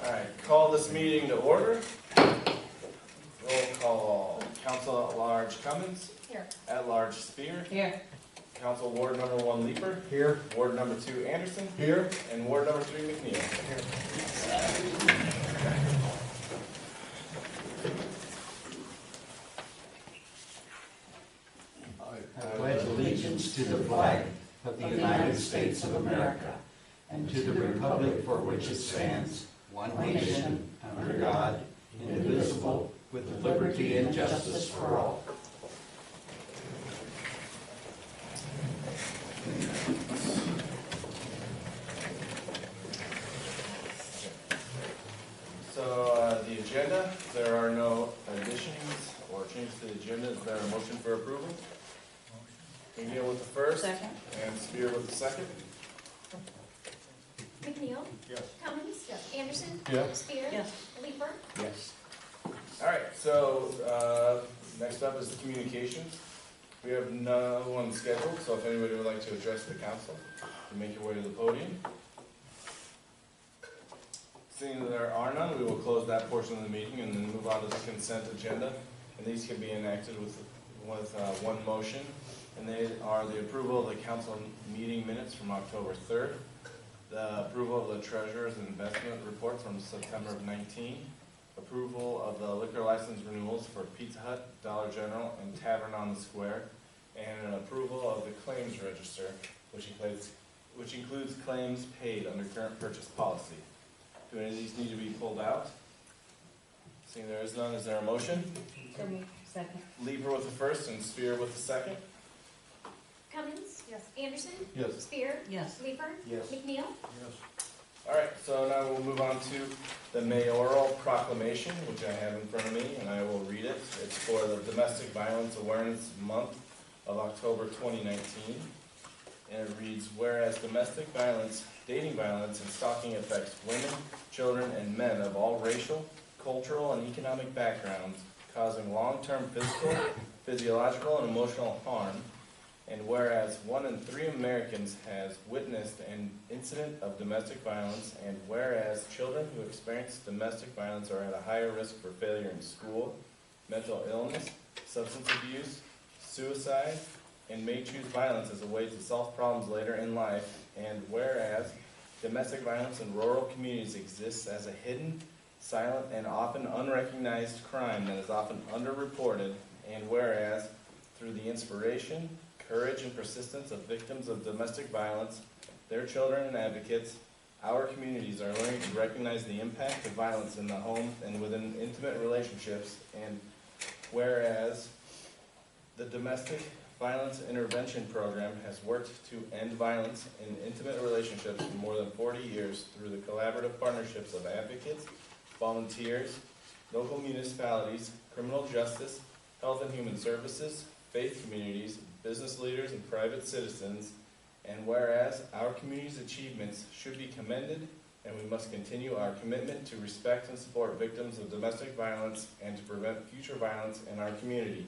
All right, call this meeting to order. Roll call. Council at Large Cummins. Here. At Large Spear. Here. Council Ward number 1 Leeper. Here. Ward number 2 Anderson. Here. And Ward number 3 McNeil. I pledge allegiance to the flag of the United States of America and to the republic for which it stands, one nation, under God, indivisible, with liberty and justice for all. So the agenda, there are no additions or changes to the agenda. Is there a motion for approval? McNeil with the first. Second. And Spear with the second. McNeil? Yes. Cummins? Yes. Anderson? Yes. Spear? Yes. Leeper? Yes. All right, so next up is the communications. We have no one scheduled, so if anybody would like to address the council, you make your way to the podium. Seeing that there are none, we will close that portion of the meeting and then move on to the consent agenda. And these can be enacted with one motion. And they are the approval of the council meeting minutes from October 3rd, the approval of the treasurer's investment report from September of 19, approval of the liquor license renewals for Pizza Hut, Dollar General, and Tavern on the Square, and an approval of the claims register, which includes claims paid under current purchase policy. Do any of these need to be pulled out? Seeing there is none, is there a motion? So moved. Second. Leeper with the first and Spear with the second. Cummins? Yes. Anderson? Yes. Spear? Yes. Leeper? Yes. McNeil? Yes. All right, so now we'll move on to the mayoral proclamation, which I have in front of me, and I will read it. It's for the Domestic Violence Awareness Month of October 2019. And it reads, whereas domestic violence, dating violence, and stalking affects women, children, and men of all racial, cultural, and economic backgrounds, causing long-term physical, physiological, and emotional harm. And whereas 1 in 3 Americans has witnessed an incident of domestic violence, and whereas children who experience domestic violence are at a higher risk for failure in school, mental illness, substance abuse, suicide, and may choose violence as a way to solve problems later in life, and whereas domestic violence in rural communities exists as a hidden, silent, and often unrecognized crime that is often underreported, and whereas through the inspiration, courage, and persistence of victims of domestic violence, their children and advocates, our communities are learning to recognize the impact of violence in the home and within intimate relationships, and whereas the Domestic Violence Intervention Program has worked to end violence in intimate relationships for more than 40 years through the collaborative partnerships of advocates, volunteers, local municipalities, criminal justice, health and human services, faith communities, business leaders, and private citizens, and whereas our community's achievements should be commended, and we must continue our commitment to respect and support victims of domestic violence and to prevent future violence in our community.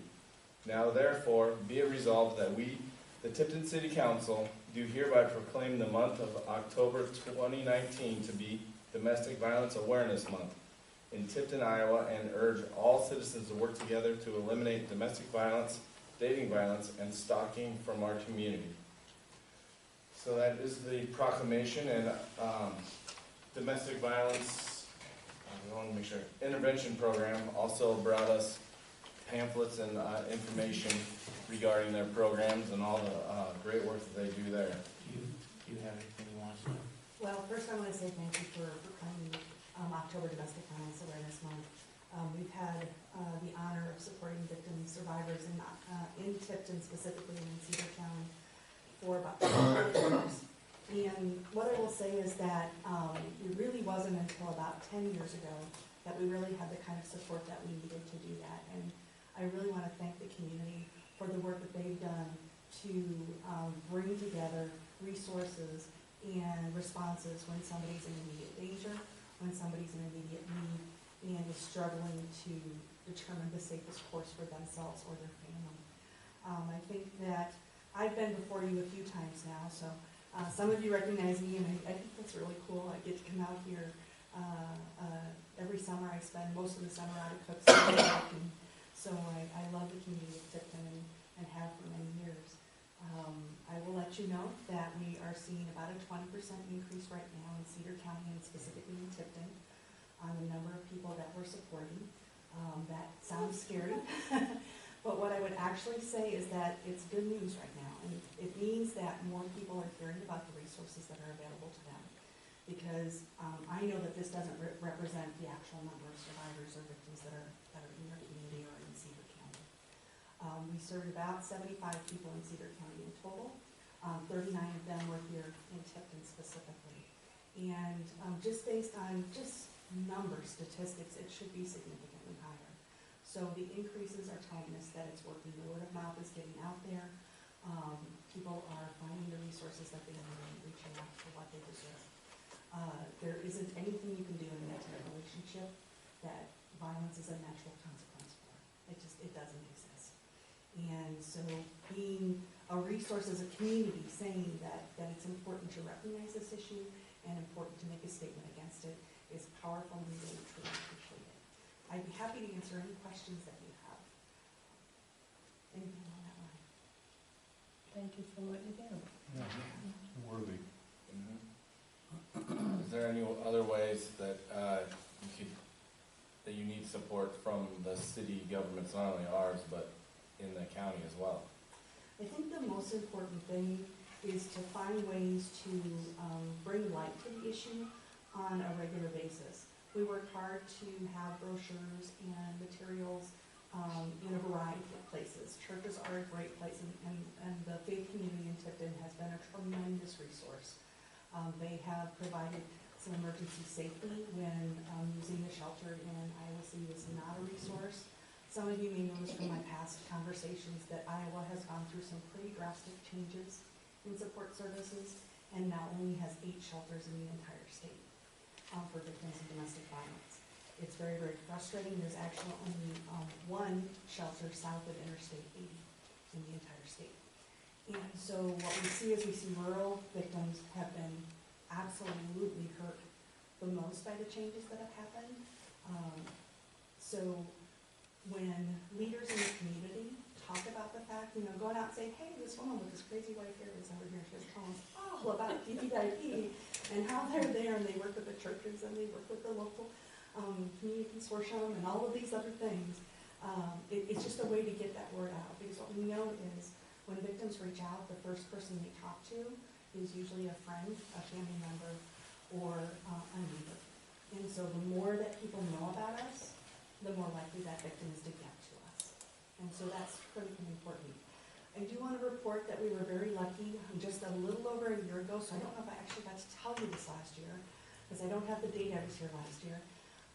Now therefore, be it resolved that we, the Tipton City Council, do hereby proclaim the month of October 2019 to be Domestic Violence Awareness Month in Tipton, Iowa, and urge all citizens to work together to eliminate domestic violence, dating violence, and stalking from our community. So that is the proclamation, and domestic violence, I want to make sure, intervention program also brought us pamphlets and information regarding their programs and all the great work that they do there. Do you have anything you want to say? Well, first I want to say thank you for proclaiming October Domestic Violence Awareness Month. We've had the honor of supporting victims, survivors in Tipton specifically and in Cedar County for about 12 years. And what I will say is that it really wasn't until about 10 years ago that we really had the kind of support that we needed to do that. And I really want to thank the community for the work that they've done to bring together resources and responses when somebody's in immediate danger, when somebody's in immediate need, and is struggling to determine the safest course for themselves or their family. I think that I've been before you a few times now, so some of you recognize me, and I think that's really cool. I get to come out here Every summer I spend most of the summer out at Cook's and so I love the community of Tipton and have for many years. I will let you know that we are seeing about a 20% increase right now in Cedar County and specifically in Tipton on the number of people that we're supporting. That sounds scary, but what I would actually say is that it's good news right now, and it means that more people are hearing about the resources that are available to them. Because I know that this doesn't represent the actual number of survivors or victims that are in your community or in Cedar County. We served about 75 people in Cedar County in total. 39 of them were here in Tipton specifically. And just based on just number statistics, it should be significantly higher. So the increases are telling us that it's working. The word of mouth is getting out there. People are finding the resources that they need and reaching out for what they deserve. There isn't anything you can do in an intimate relationship that violence is a natural consequence for. It doesn't exist. And so being a resource as a community, saying that it's important to recognize this issue and important to make a statement against it is powerful, and we really truly appreciate it. I'd be happy to answer any questions that you have. Anything on that line? Thank you for what you do. Worthy. Is there any other ways that that you need support from the city governments, not only ours, but in the county as well? I think the most important thing is to find ways to bring light to the issue on a regular basis. We work hard to have brochures and materials in a variety of places. Churches are a great place, and the faith community in Tipton has been a tremendous resource. They have provided some emergency safety when using the shelter in Iowa City was not a resource. Some of you may know this from my past conversations that Iowa has gone through some pretty drastic changes in support services and now only has 8 shelters in the entire state for victims of domestic violence. It's very, very frustrating. There's actually only one shelter south of Interstate 80 in the entire state. And so what we see is rural victims have been absolutely hurt the most by the changes that have happened. So when leaders in the community talk about the fact, going out and saying, hey, this woman with this crazy white hair is over here, she's telling us all about DPIP and how they're there, and they work with the churches and they work with the local community consortium and all of these other things. It's just a way to get that word out, because what we know is when victims reach out, the first person they talk to is usually a friend, a family member, or a neighbor. And so the more that people know about us, the more likely that victim is to get to us. And so that's critically important. I do want to report that we were very lucky just a little over a year ago, so I don't know if I actually got to tell you this last year, because I don't have the date I was here last year.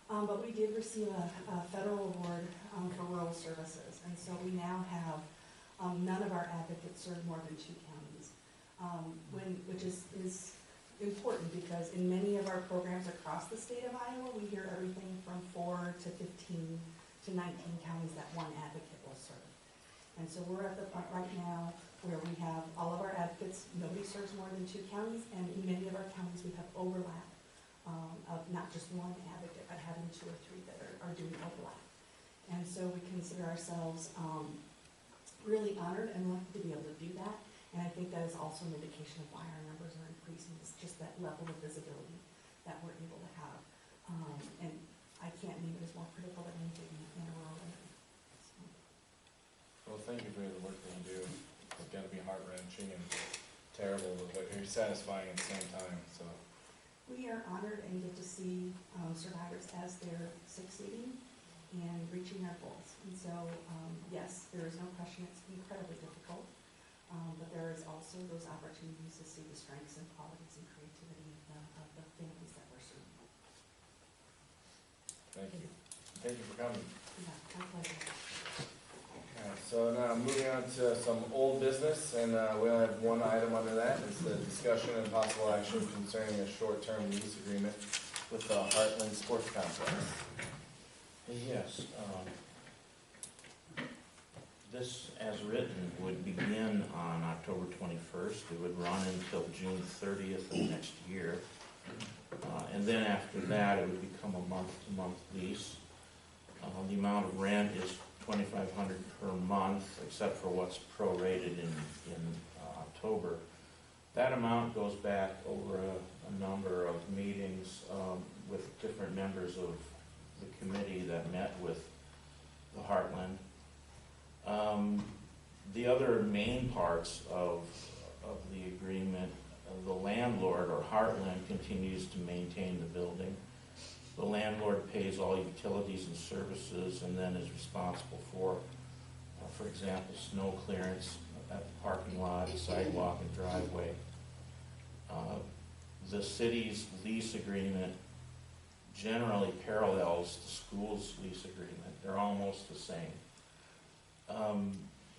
But we did receive a federal award for rural services. And so we now have none of our advocates serve more than 2 counties, which is important, because in many of our programs across the state of Iowa, we hear everything from 4 to 15 to 19 counties that one advocate will serve. And so we're at the point right now where we have all of our advocates, nobody serves more than 2 counties, and in many of our counties we have overlap of not just one advocate, but having 2 or 3 that are doing overlap. And so we consider ourselves really honored and lucky to be able to do that. And I think that is also an indication of why our numbers are increasing, is just that level of visibility that we're able to have. And I can't name it as more critical than anything in a rural area. So. Well, thank you for the work that you do. It's got to be heart-wrenching and terrible, but you're satisfying at the same time. So we are honored and get to see survivors as they're succeeding and reaching their goals. And so, yes, there is no question it's incredibly difficult, but there is also those opportunities to see the strengths and qualities and creativity of the families that we're serving. thank you. Thank you for coming. Yeah, my pleasure. So now moving on to some old business, and we only have one item under that. It's the discussion and possible action concerning a short-term lease agreement with the Heartland Sports Complex. Yes, this, as written, would begin on October 21st. It would run until June 30th of next year. And then after that, it would become a month-to-month lease. The amount of rent is $2,500 per month, except for what's prorated in October. That amount goes back over a number of meetings with different members of the committee that met with the Heartland. The other main parts of the agreement, the landlord or Heartland continues to maintain the building. The landlord pays all utilities and services and then is responsible for example, snow clearance at the parking lot, sidewalk, and driveway. The city's lease agreement generally parallels the school's lease agreement. They're almost the same.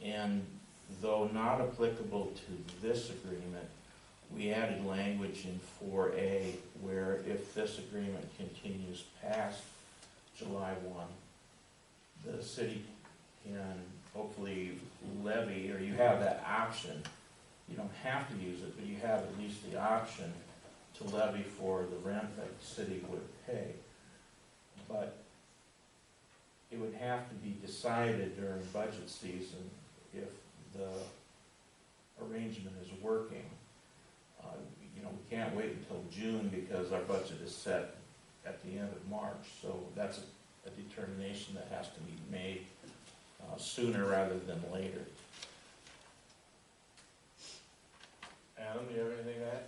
And though not applicable to this agreement, we added language in 4A where if this agreement continues past July 1, the city can hopefully levy, or you have that option. You don't have to use it, but you have at least the option to levy for the rent that the city would pay. But it would have to be decided during budget season if the arrangement is working. We can't wait until June because our budget is set at the end of March. So that's a determination that has to be made sooner rather than later. Adam, do you have anything to add?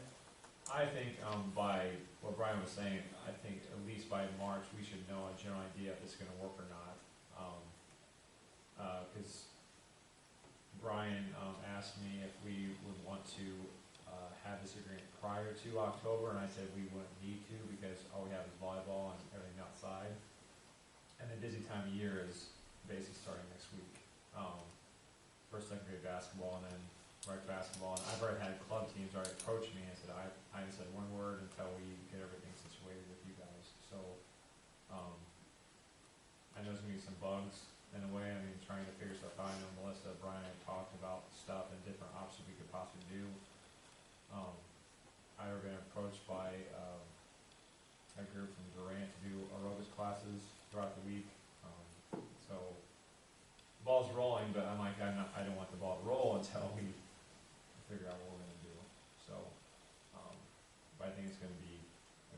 I think by what Brian was saying, I think at least by March, we should know a general idea if it's gonna work or not. Because Brian asked me if we would want to have this agreement prior to October, and I said we wouldn't need to because all we have is volleyball and everything outside. And the busy time of year is basically starting next week. First, second grade basketball, and then rec basketball. And I've already had club teams already approach me and said, I just said one word until we get everything situated with you guys. So, I know there's gonna be some bugs in a way. I mean, trying to figure stuff out. I know Melissa, Brian had talked about stuff and different options we could possibly do. I've been approached by a group from Durant to do aerobics classes throughout the week. So, the ball's rolling, but I'm like, I don't want the ball to roll until we figure out what we're gonna do. So, but I think it's gonna be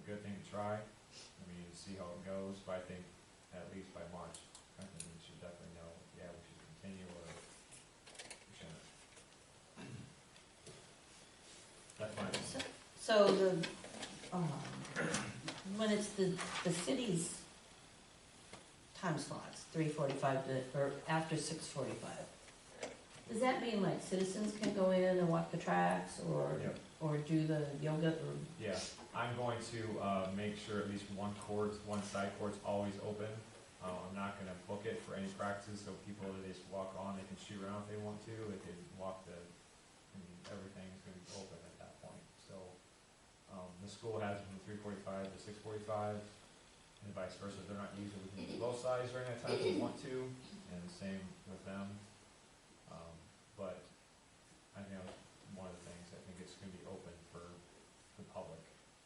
a good thing to try. I mean, see how it goes, but I think at least by March, I think we should definitely know, yeah, we should continue or we shouldn't. That's my opinion. So when it's the city's time slots, 3:45 or after 6:45, does that mean like citizens can go in and walk the tracks or Yep. or do the yoga or? Yeah, I'm going to make sure at least one side court's always open. I'm not gonna book it for any practices, so people that just walk on, they can shoot around if they want to, they can walk everything's gonna be open at that point. So, the school has it from 3:45 to 6:45, and vice versa. If they're not using it, we can do both sides during that time if we want to, and the same with them. But I think that was one of the things, I think it's gonna be open for the public,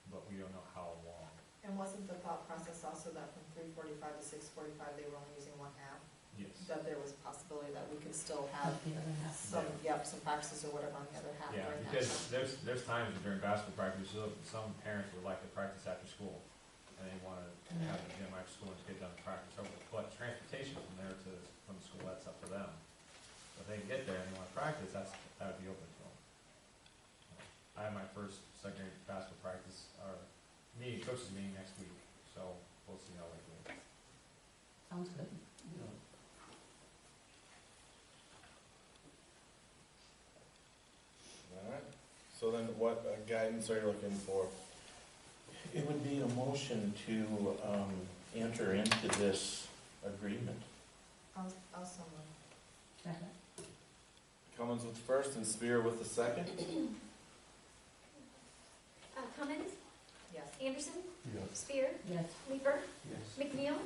but we don't know how long. And wasn't the thought process also that from 3:45 to 6:45, they were only using one half? Yes. That there was a possibility that we could still have The other half. some practices or whatever on the other half Yeah, during that because time? there's times during basketball practice, some parents would like to practice after school, and they wanna have the gym after school and get done practice over. But transportation from there from school, that's up to them. If they can get there and they wanna practice, that would be open to them. I have my first secondary basketball practice, or coaches meeting next week, so we'll see how they do. Sounds good. Alright, so then what guidance are you looking for? It would be a motion to enter into this agreement. Also, Second. Cummins with the first and Spear with the second. Cummins, yes. Anderson, Yes. Spear, Yes. Leeper, Yes. McNeil.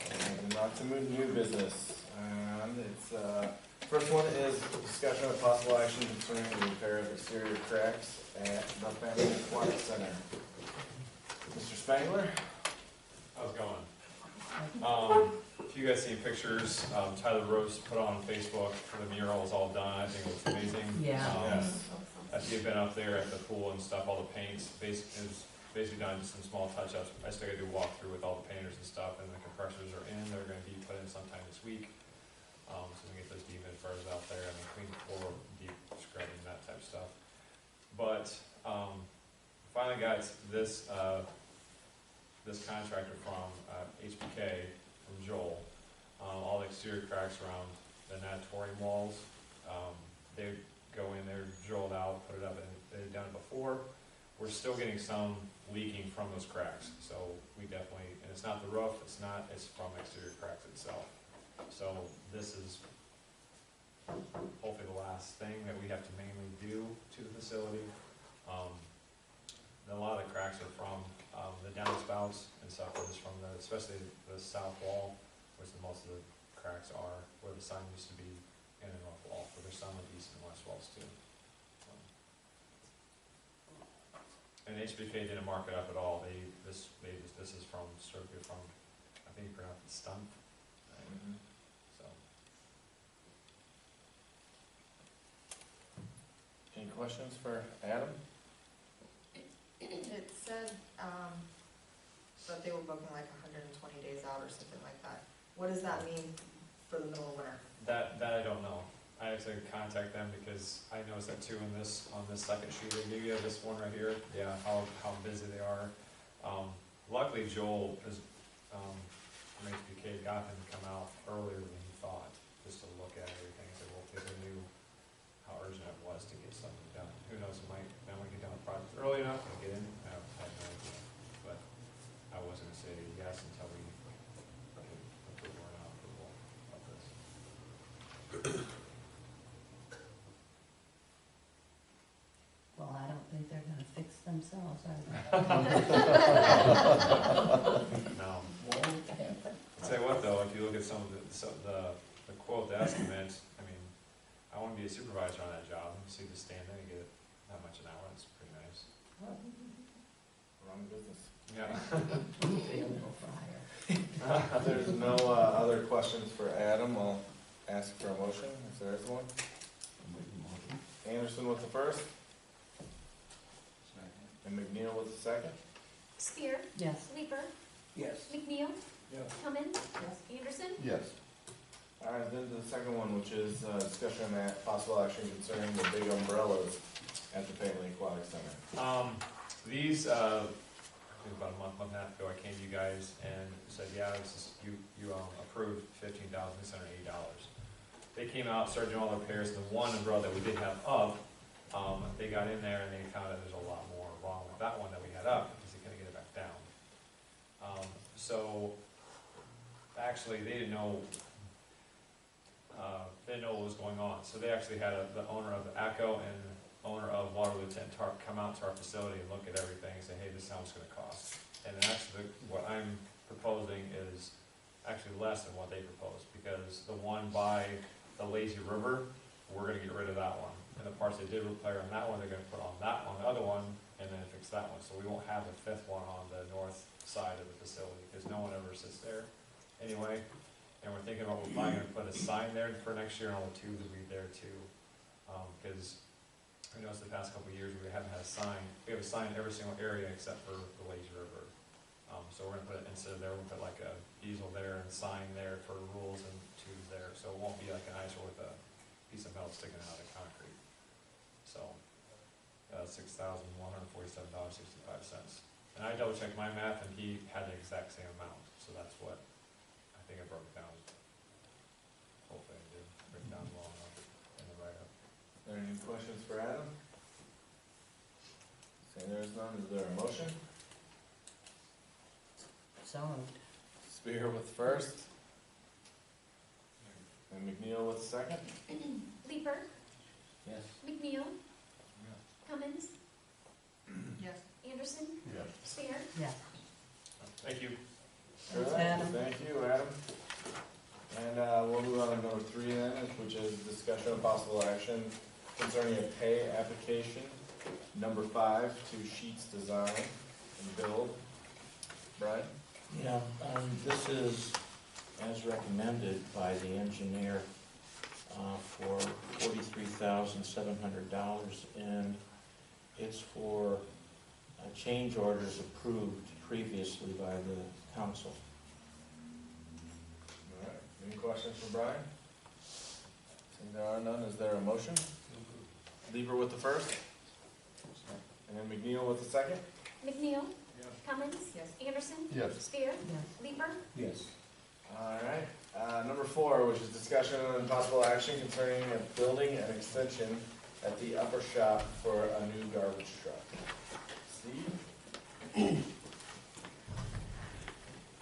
And not to move new business, and it's, first one is discussion of possible action concerning the repair of the exterior cracks at the Family Aquatic Center. Mr. Spangler? How's it going? If you guys seen pictures, Tyler Rose put on Facebook for the mural is all done. I think it looks amazing. Yeah. Yes. After you've been up there at the pool and stuff, all the paints is basically done, just some small touch-ups. I still gotta do a walkthrough with all the painters and stuff, and the compressors are in. They're gonna be put in sometime this week. So we can get those dehumidifiers out there and then clean the floor, deep scrubbing, that type of stuff. But, finally got this, this contractor from, HBK, from Joel. All the exterior cracks around the natatorium walls, they go in there, drill it out, put it up, and they've done it before. We're still getting some leaking from those cracks, so we definitely, and it's not the roof, it's from exterior cracks itself. So this is hopefully the last thing that we have to mainly do to the facility. A lot of the cracks are from the downspouts and stuff, or just from especially the south wall, which most of the cracks are, where the sun used to be in the north wall, but there's some on the east and west walls too. And HBK didn't mark it up at all. This is from strictly from, I think you pronounce it stump. Right? So. Any questions for Adam? It said, that they were booking like 120 days out or something like that. What does that mean for the middle of winter? That I don't know. I have to contact them because I noticed that too on this second sheet they gave you, this one right here. Yeah, how busy they are. Luckily Joel is from HBK got him to come out earlier than he thought, just to look at everything. So well, they knew how urgent it was to get something done. Who knows, it might now we get done the project early enough to get in. I have no idea, but I wasn't gonna say yes until we get approval or not approval of this. Well, I don't think they're gonna fix themselves, are they? No. I'll tell you what though, if you look at some of the quote, the estimate, I mean, I wanna be a supervisor on that job, so you just stand there and get that much an hour, that's pretty nice. Run business. Yeah. Be a little fryer. If there's no other questions for Adam, I'll ask for a motion, if there is one. Anderson with the first, and McNeil with the second. Spear, Yes. Leeper, Yes. McNeil, Yes. Cummins, Anderson, Yes. All right, then to the second one, which is discussion and possible action concerning the big umbrellas at the Family Aquatic Center. These, I think about a month and a half ago, I came to you guys and said, yeah, this is, you approved $15,680. They came out, started doing all the repairs, the one umbrella that we did have up, they got in there and they found out there's a lot more wrong with that one that we had up, because they couldn't get it back down. So, actually, they didn't know what was going on. So they actually had the owner of the ACO and owner of Waterloo Tent come out to our facility and look at everything and say, hey, this is how much it's gonna cost. And then actually, what I'm proposing is actually less than what they proposed, because the one by the Lazy River, we're gonna get rid of that one. And the parts they did repair on that one, they're gonna put on that one, the other one, and then fix that one. So we won't have the fifth one on the north side of the facility, because no one ever sits there anyway. And we're thinking about, we're probably gonna put a sign there for next year, and all the tubes will be there too. Because I noticed the past couple of years, we haven't had a sign. We have a sign in every single area except for the Lazy River. So we're gonna put, instead of there, we'll put like a easel there and sign there for rules and tubes there. So it won't be like an eyesore with a piece of metal sticking out of the concrete. So, $6,147.65. And I double checked my math and he had the exact same amount. So that's what, I think I broke it down. Hopefully I did break it down well enough in the write-up. Are there any questions for Adam? Saying there is none, is there a motion? So moved. Spear with first. And McNeil with second. Leeper, Yes. McNeil, Cummins, Yes. Anderson, Spear. Yes. Thank you. Thanks, All right, Adam. Thank you, Adam. And we'll move on to number 3 then, which is discussion of possible action concerning a pay application, number 5, to Sheets Design and Build. Brian? Yeah, this is as recommended by the engineer for $43,700, and it's for change orders approved previously by the council. All right, any questions for Brian? Seeing there are none, is there a motion? Lieber with the first, and then McNeil with the second? McNeil. Cummins. Yes. Anderson. Yes. Spear. Yes. Leeper. Yes. All right, number 4, which is discussion and possible action concerning a building and extension at the upper shop for a new garbage truck. Steve?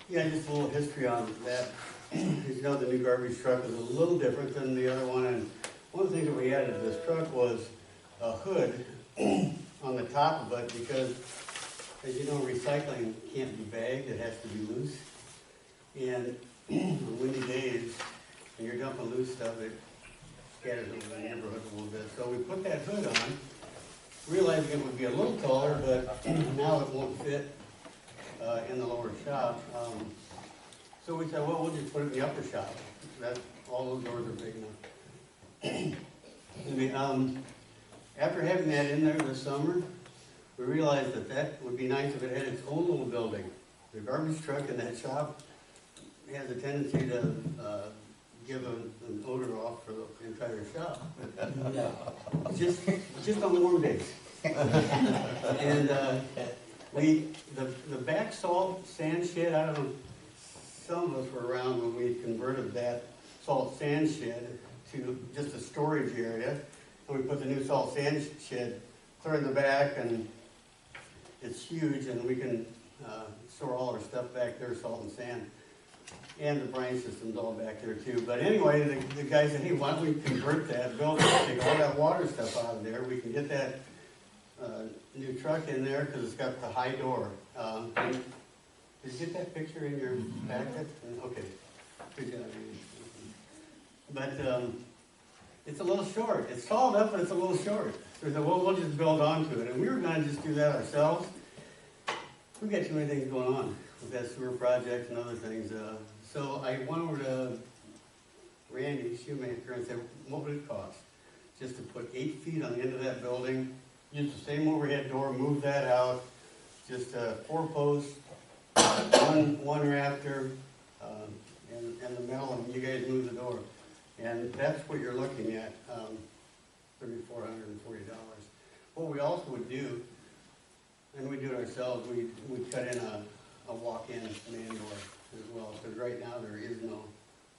Yeah, just a little history on that. As you know, the new garbage truck is a little different than the other one, and one of the things that we added to this truck was a hood on the top of it, because, as you know, recycling can't be bagged, it has to be loose. And on windy days, when you're dumping loose stuff, it scatters over the neighborhood a little bit. So we put that hood on, realizing it would be a little taller, but now it won't fit in the lower shop. So we said, well, we'll just put it in the upper shop. All those doors are big enough. After having that in there this summer, we realized that that would be nice if it had its own little building. The garbage truck in that shop has a tendency to give an odor off for the entire shop. Just on warm days. And the back salt sand shed, I don't know, some of us were around when we converted that salt sand shed to just a storage area. And we put the new salt sand shed clear in the back, and it's huge, and we can store all our stuff back there, salt and sand. And the brine system's all back there too. But anyway, the guy said, hey, why don't we convert that building, take all that water stuff out of there. We can get that new truck in there because it's got the high door. Did you get that picture in your packet? Okay, good job. But it's a little short. It's tall enough, but it's a little short. So we said, well, we'll just build onto it. And we were going to just do that ourselves. We've got too many things going on with that sewer project and other things. So I went over to Randy Shoemaker and said, what would it cost just to put 8 feet on the end of that building, use the same overhead door, move that out, just 4 posts, one rafter, and the metal, and you guys move the door. And that's what you're looking at, $3,440. What we also would do, and we do it ourselves, we cut in a walk-in man door as well, because right now there is no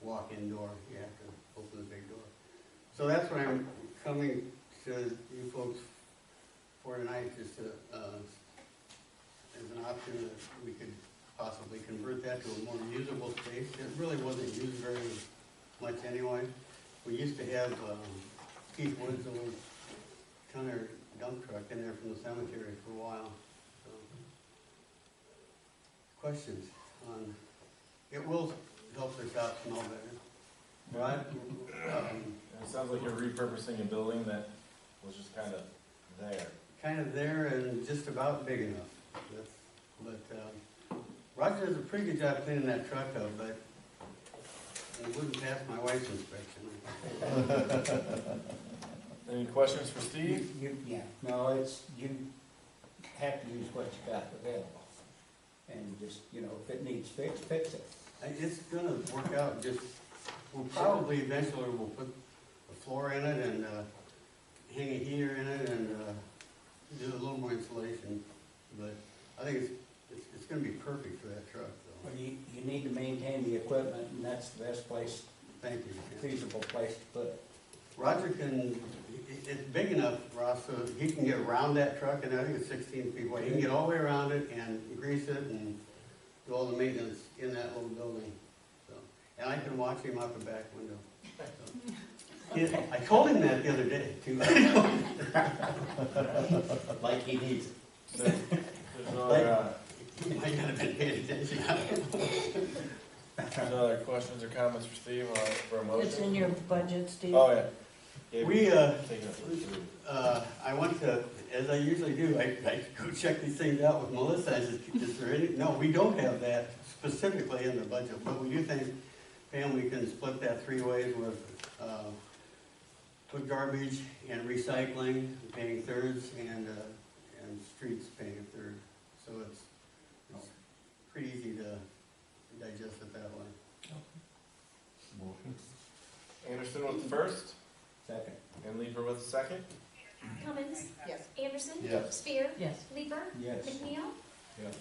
walk-in door. You have to open the big door. So that's what I'm coming to you folks for tonight, just to, as an option that we could possibly convert that to a more usable space. It really wasn't used very much anyway. We used to have Keith Woods' old tonner dump truck in there from the cemetery for a while. So, questions on, it will help the shop smell better. Right? It sounds like you're repurposing a building that was just kind of there. Kind of there and just about big enough. But Roger does a pretty good job cleaning that truck up, but it wouldn't pass my wife's inspection. Any questions for Steve? Yeah, no, you have to use what you got available. And just, if it needs fixed, fix it. It's gonna work out. We'll probably eventually we'll put a floor in it and hang a heater in it and do a little more insulation. But I think it's gonna be perfect for that truck, though. Well, you need to maintain the equipment, and that's the best place, Thank you. feasible place to put it. Roger it's big enough, Ross, so he can get around that truck, and I think it's 16 feet wide. He can get all the way around it and grease it and do all the maintenance in that little building. So, and I can watch him out the back window. So. I told him that the other day, too. Like he needs it. There's no other, He might not have been paying attention. there's no other questions or comments for Steve or for a motion? It's in your budget, Steve. Oh, yeah. Gabe, We, take it up with you. I went to, as I usually do, I go check these things out with Melissa. I said, is there any, no, we don't have that specifically in the budget, but we do think family can split that 3 ways with, food garbage and recycling, paying thirds, and streets paying a third. So it's pretty easy to digest it that way. Motion. Anderson with the first, Second. and Leeper with the second. Cummins, Yes. Anderson, Yes. Spear, Yes. Leeper, Yes. McNeil. Yes.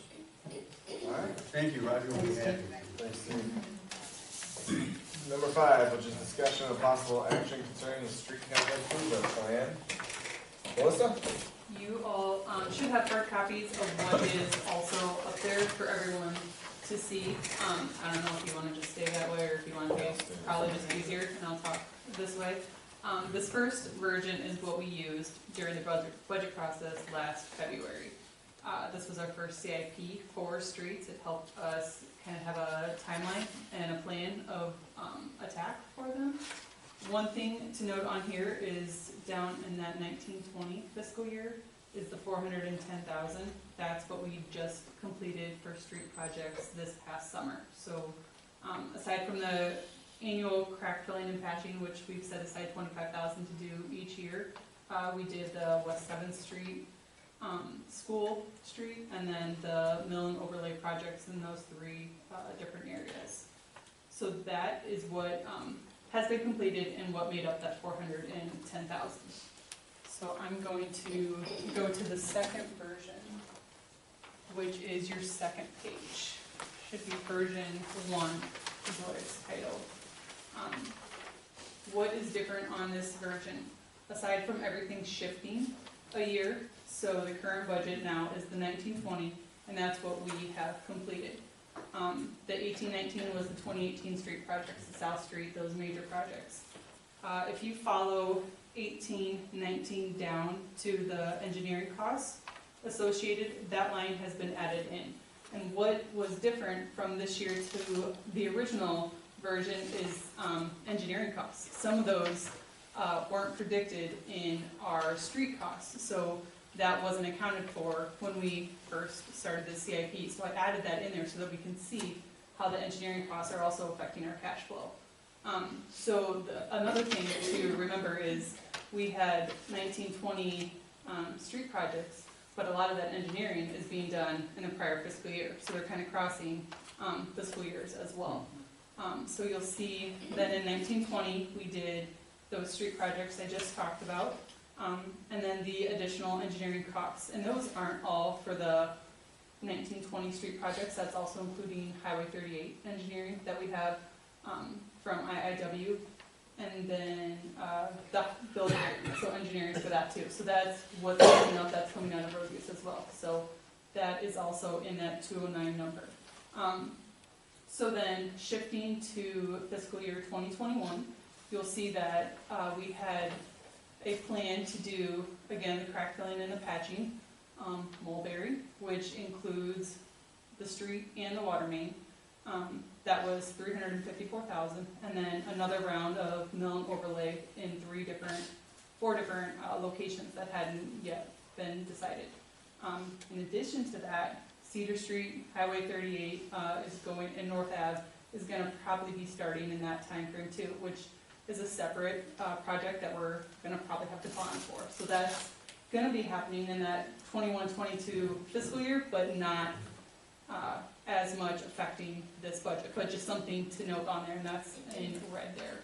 All right. Thank you, Roger. We'll be happy. Thanks, Steve. Number 5, which is discussion of possible action concerning the street capital improvement plan. Melissa? You all should have hard copies of what is also up there for everyone to see. I don't know if you want to just stay that way or if you want to be probably just easier, and I'll talk this way. This first version is what we used during the budget process last February. This was our first CIP for streets. It helped us kind of have a timeline and a plan of attack for them. One thing to note on here is down in that 1920 fiscal year is the 410,000. That's what we just completed for street projects this past summer. So aside from the annual crack filling and patching, which we've set aside 25,000 to do each year, we did the West 7th Street, School Street, and then the mill and overlay projects in those 3 different areas. So that is what has been completed and what made up that 410,000. So I'm going to go to the second version, which is your second page. Should be version 1 is what it's titled. What is different on this version? Aside from everything shifting a year, so the current budget now is the 1920, and that's what we have completed. The 1819 was the 2018 street projects, the South Street, those major projects. If you follow 1819 down to the engineering costs associated, that line has been added in. And what was different from this year to the original version is engineering costs. Some of those weren't predicted in our street costs, so that wasn't accounted for when we first started the CIP. So I added that in there so that we can see how the engineering costs are also affecting our cash flow. Another thing to remember is we had 1920 street projects, but a lot of that engineering is being done in a prior fiscal year. So they're kind of crossing fiscal years as well. So you'll see that in 1920, we did those street projects I just talked about, and then the additional engineering costs. And those aren't all for the 1920 street projects. That's also including Highway 38 engineering that we have from IIW, and then the building, so engineering for that too. So that's what's coming up, that's coming out of road use as well. So that is also in that 209 number. So then shifting to fiscal year 2021, you'll see that we had a plan to do, again, the crack filling and the patching, Mulberry, which includes the street and the water main. That was 354,000, and then another round of mill and overlay in 4 different locations that hadn't yet been decided. In addition to that, Cedar Street, Highway 38 is going, and North Ave is going to probably be starting in that time frame too, which is a separate project that we're going to probably have to bond for. So that's going to be happening in that 21-22 fiscal year, but not as much affecting this budget, but just something to note on there, and that's in red there.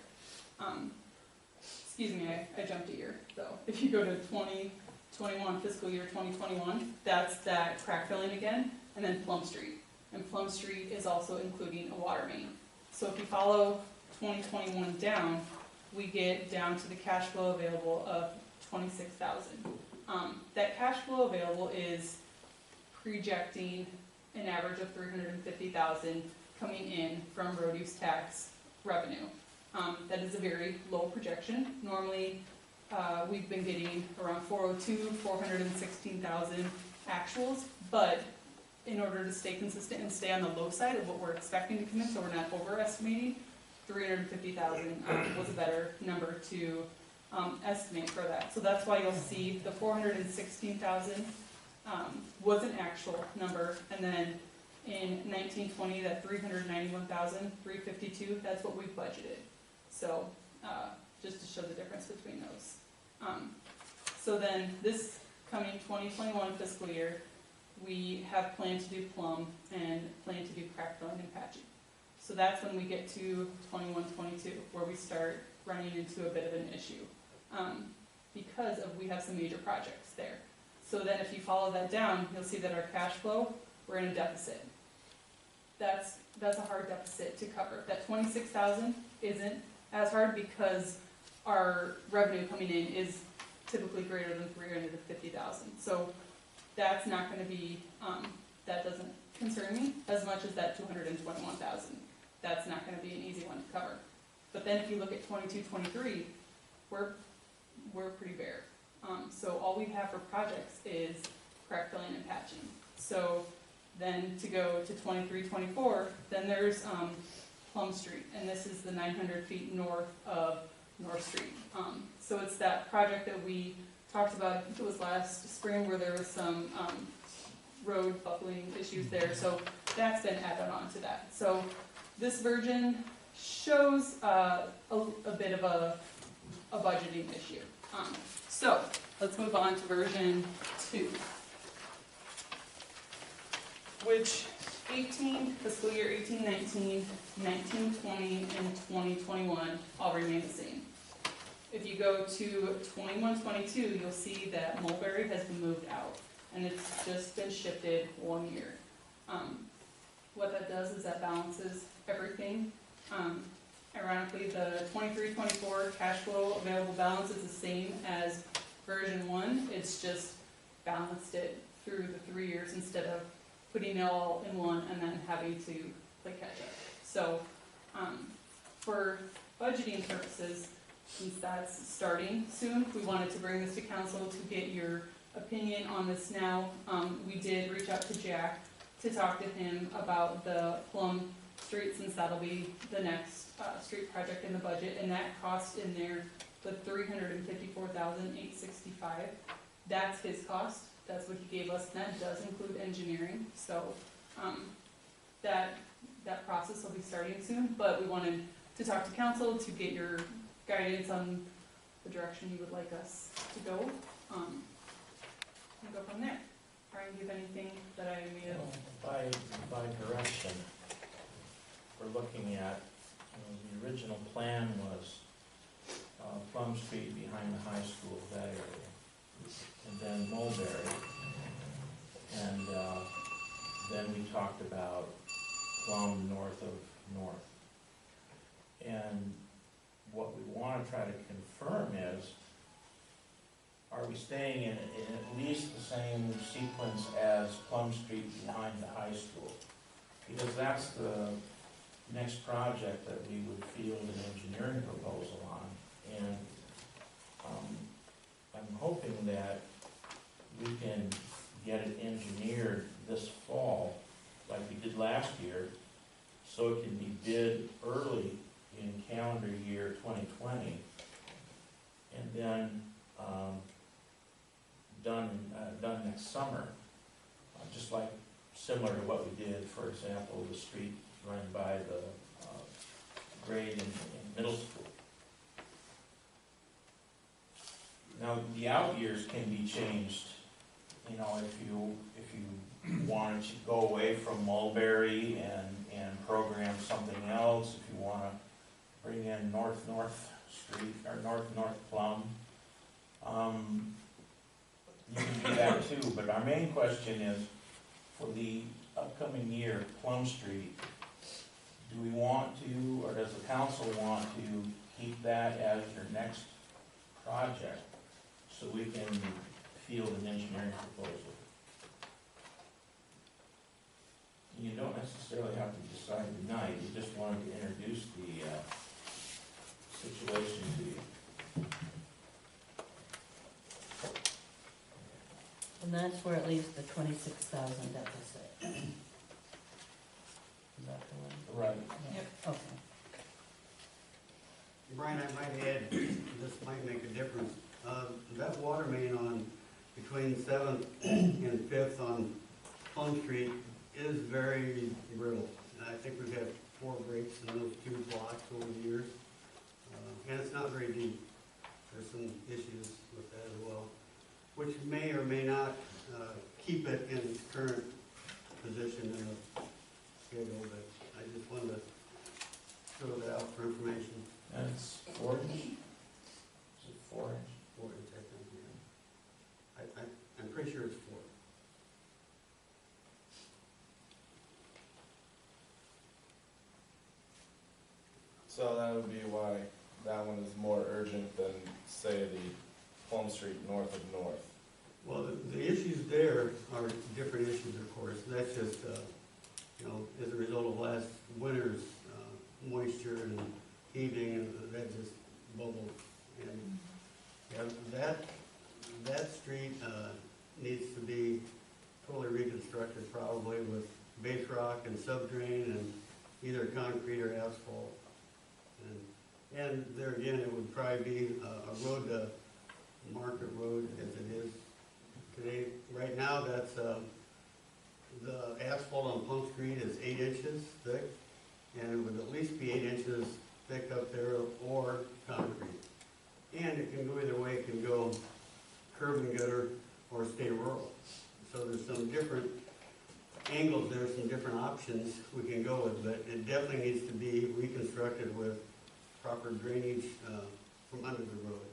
Excuse me, I jumped a year, though. If you go to 2021, fiscal year 2021, that's that crack filling again, and then Plum Street. And Plum Street is also including a water main. So if you follow 2021 down, we get down to the cash flow available of 26,000. That cash flow available is projecting an average of 350,000 coming in from road use tax revenue. That is a very low projection. Normally, we've been getting around 402, 416,000 actuals, but in order to stay consistent and stay on the low side of what we're expecting to come in, so we're not overestimating, 350,000 was a better number to estimate for that. So that's why you'll see the 416,000 was an actual number, and then in 1920, that 391,352, that's what we budgeted. So, just to show the difference between those. So then, this coming 2021 fiscal year, we have planned to do plumb and plan to do crack filling and patching. So that's when we get to 21-22, where we start running into a bit of an issue. Because we have some major projects there. So then if you follow that down, you'll see that our cash flow, we're in a deficit. That's a hard deficit to cover. That 26,000 isn't as hard because our revenue coming in is typically greater than 350,000. So that's not gonna be, that doesn't concern me as much as that 221,000. That's not gonna be an easy one to cover. But then if you look at 22-23, we're pretty bare. So all we have for projects is crack filling and patching. So then to go to 23-24, then there's Plum Street, and this is the 900 feet north of North Street. So it's that project that we talked about, I think it was last spring, where there was some road buckling issues there. So that's been added on to that. So this version shows a bit of a budgeting issue. So let's move on to version 2, which fiscal year 18-19, 19-20, and 20-21 all remain the same. If you go to 21-22, you'll see that Mulberry has been moved out, and it's just been shifted 1 year. What that does is that balances everything. Ironically, the 23-24 cash flow available balance is the same as version 1. It's just balanced it through the 3 years instead of putting it all in one and then having to play catch up. So for budgeting purposes, since that's starting soon, we wanted to bring this to council to get your opinion on this now. We did reach out to Jack to talk to him about the Plum Street, since that'll be the next street project in the budget, and that cost in there, the $354,865. That's his cost. That's what he gave us, and that does include engineering. So that process will be starting soon, but we wanted to talk to council to get your guidance on the direction you would like us to go, and go from there. Brian, do you have anything that I may have? By direction, we're looking at, the original plan was Plum Street behind the high school, that area, and then Mulberry, and then we talked about Plum north of North. And what we want to try to confirm is, are we staying in at least the same sequence as Plum Street behind the high school? Because that's the next project that we would field an engineering proposal on. And I'm hoping that we can get it engineered this fall, like we did last year, so it can be bid early in calendar year 2020, and then done next summer, just like similar to what we did, for example, the street running by the grade in middle school. Now, the out years can be changed, if you wanted to go away from Mulberry and program something else, if you want to bring in North Street or North Plum, you can do that too. But our main question is, for the upcoming year, Plum Street, do we want to, or does the council want to keep that as your next project so we can field an engineering proposal? You don't necessarily have to decide tonight, you just wanted to introduce the situation to you. And that's where it leaves the 26,000 deficit. Is that the one? Right. Yeah. Okay. Brian, I might add, this might make a difference. That water main on, between 7th and 5th on Plum Street is very brittle. And I think we've had 4 breaks in those 2 blocks over the years. And it's not very deep. There's some issues with that as well, which may or may not keep it in its current position in the schedule, but I just wanted to throw that out for information. And it's 4 inch? Is it 4 inch? 4 inch, I think, yeah. I'm pretty sure it's 4. So that would be why that one is more urgent than, say, the Plum Street north of North. Well, the issues there are different issues, of course. That's just, as a result of last winter's moisture and heaving, and that just bubbled. And yeah, that street needs to be totally reconstructed, probably with base rock and subdrain and either concrete or asphalt. And there again, it would probably be a road to Market Road as it is today. Right now, that's the asphalt on Plum Street is 8 inches thick, and it would at least be 8 inches thick up there, or concrete. And it can go either way. It can go curb and gutter or stay rural. So there's some different angles there, some different options we can go with, but it definitely needs to be reconstructed with proper drainage from under the road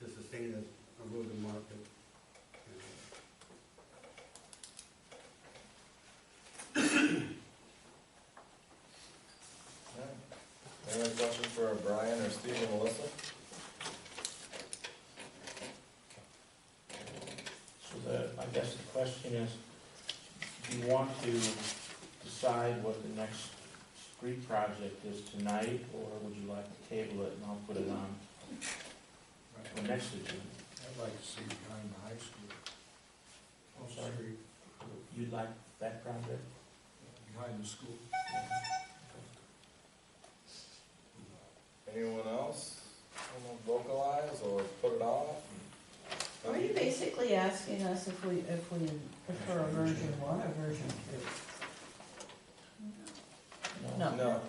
to sustain a road to market. Any other questions for Brian or Steve or Melissa? So I guess the question is, do you want to decide what the next street project is tonight, or would you like to table it and I'll put it on the next agenda? I'd like to see behind the high school. I'm sorry? You'd like that project? Behind the school. Anyone else want to vocalize or put it off? Are you basically asking us if we prefer a version 1 or version 2? No. No.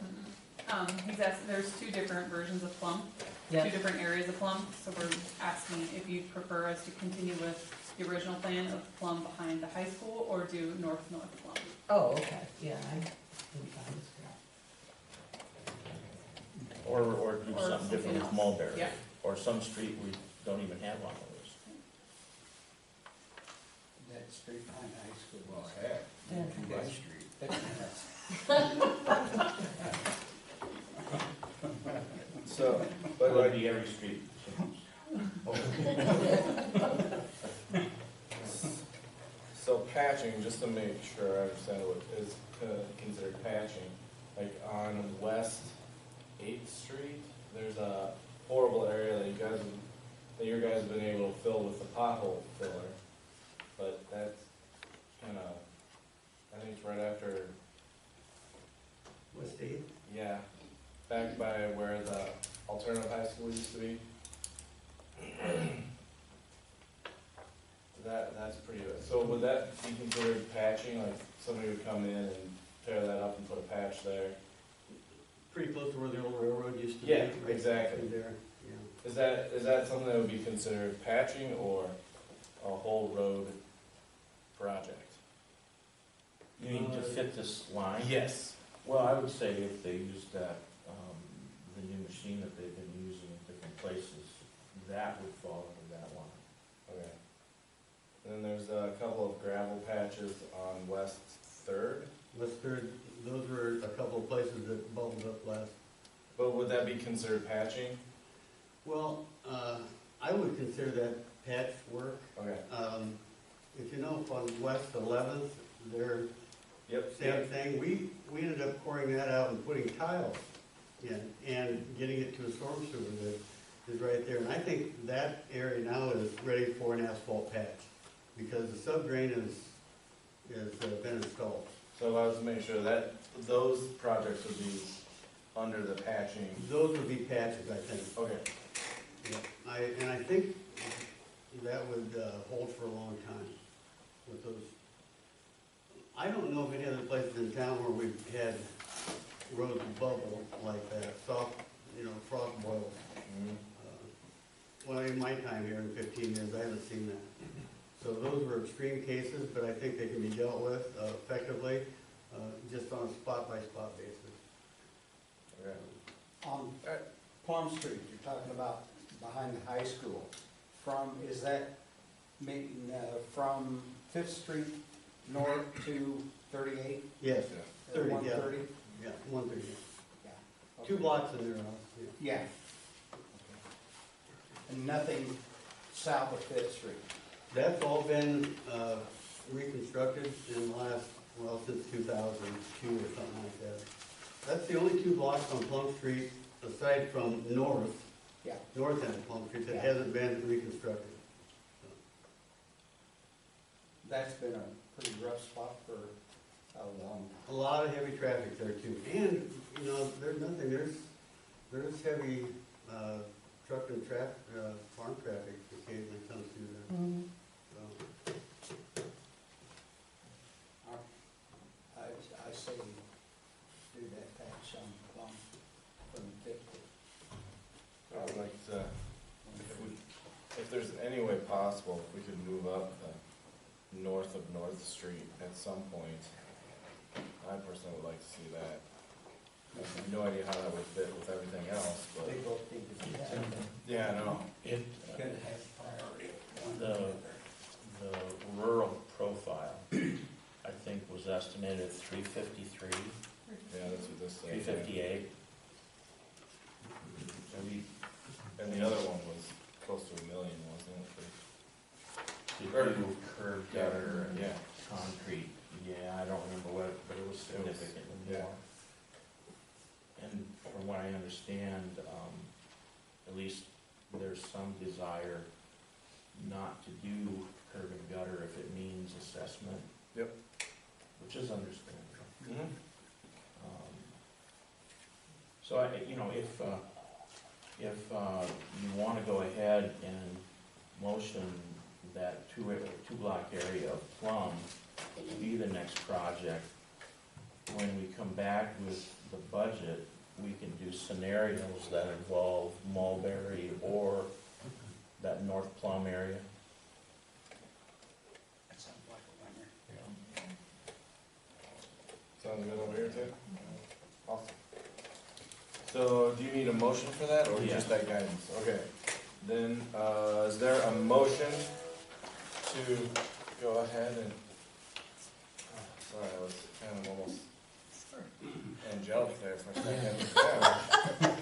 He's asking, there's 2 different versions of Plum, 2 Yep. different areas of Plum, so we're asking if you prefer us to continue with the original plan of Plum behind the high school, or do north Plum. Oh, okay, yeah, I didn't find this Or do Or something different with else. Mulberry? Yeah. Or some street we don't even have on the list. That street behind the high school. Well, heck, Yeah. that street. So, But but it would like, be every street. so patching, just to make sure I understand what is considered patching, like on West 8th Street, there's a horrible area that your guys have been able to fill with the pothole filler, but that's kind of, I think it's right after, West 8th? yeah, back by where the alternative high school used to be. That's pretty good. So would that be considered patching, like somebody would come in and tear that up and put a patch there? Pretty close to where the old railroad used to be. Yeah, right exactly. there, yeah. Is that something that would be considered patching or a whole road project? You mean to fit this line? Yes. Well, I would say if they use that, the new machine that they've been using in different places, that would fall under that line. Okay. Then there's a couple of gravel patches on West 3rd, West 3rd, those were a couple of places that bubbled up last. but would that be considered patching? Well, I would consider that patch work. Okay. If you know, on West 11th, they're Yep. same thing. We ended up pouring that out and putting tiles in and getting it to a storm sewer that is right there. And I think that area now is ready for an asphalt patch because the subdrain is been installed. So I was to make sure that those projects would be under the patching? Those would be patches, I think. Okay, Yeah, and I think that would hold for a long time with those. I don't know of any other places in town where we've had roads bubble like that, soft, frost boils. mhm, Well, in my time here in 15 years, I haven't seen that. So those were extreme cases, but I think they can be dealt with effectively, just on a spot-by-spot basis. okay. On Plum Street, you're talking about behind the high school, is that making, from Fifth Street north to 38? Yes, Yeah. 30, yeah. 130? Yeah, 130. Yeah. 2 Okay. blocks in there, yeah. Yeah. And nothing south of Fifth Street? That's all been reconstructed in the last, since 2002 or something like that. That's the only 2 blocks on Plum Street, aside from north Yeah. end of Plum Street, that Yeah. hasn't been reconstructed. That's been a pretty rough spot for a long time. A lot of heavy traffic there too. And, there's heavy truck and farm traffic occasionally comes through there. Mhm. So, I say do that patch on Plum from Fifth. I'd like to, if there's any way possible, if we could move up north of North Street at some point, I personally would like to see that. I have no idea how that would fit with everything else, but, They both need to be done. yeah, I know. It, Gotta have priority. the rural profile, I think, was estimated at 353, Yeah, that's what this says. 358. Maybe And the other one was close to $1 million, wasn't it? to do curb gutter and Yeah, concrete, yeah, I don't remember what, but it was significantly yeah. more. And from what I understand, at least there's some desire not to do curb and gutter if it means assessment. Yep. Which is understandable. Mhm. So if you want to go ahead and motion that two block area of Plum be the next project, when we come back with the budget, we can do scenarios that involve Mulberry or that North Plum area. That sounds like a winner. Sounds good over here too? Awesome. So, do you need a motion for that, or Yeah. just that guidance? Okay. Then, is there a motion to go ahead and, sorry, I was kind of almost angelic there for a second. Yeah.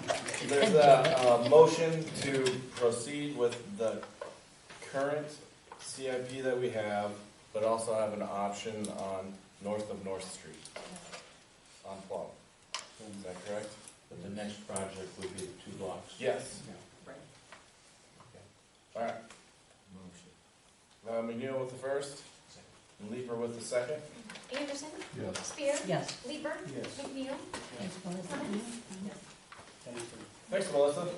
There's a motion to proceed with the current CIP that we have, but also have an option on north of North Street, on Plum. Is that correct? But the next project would be the 2 blocks. Yes. Right. All right. McNeil with the first, and Leeper with the second. Anderson? Yes. Spear? Yes. Leeper? Yes. McNeil? Thanks, Melissa. Clemens? Thank you. Thanks, Melissa.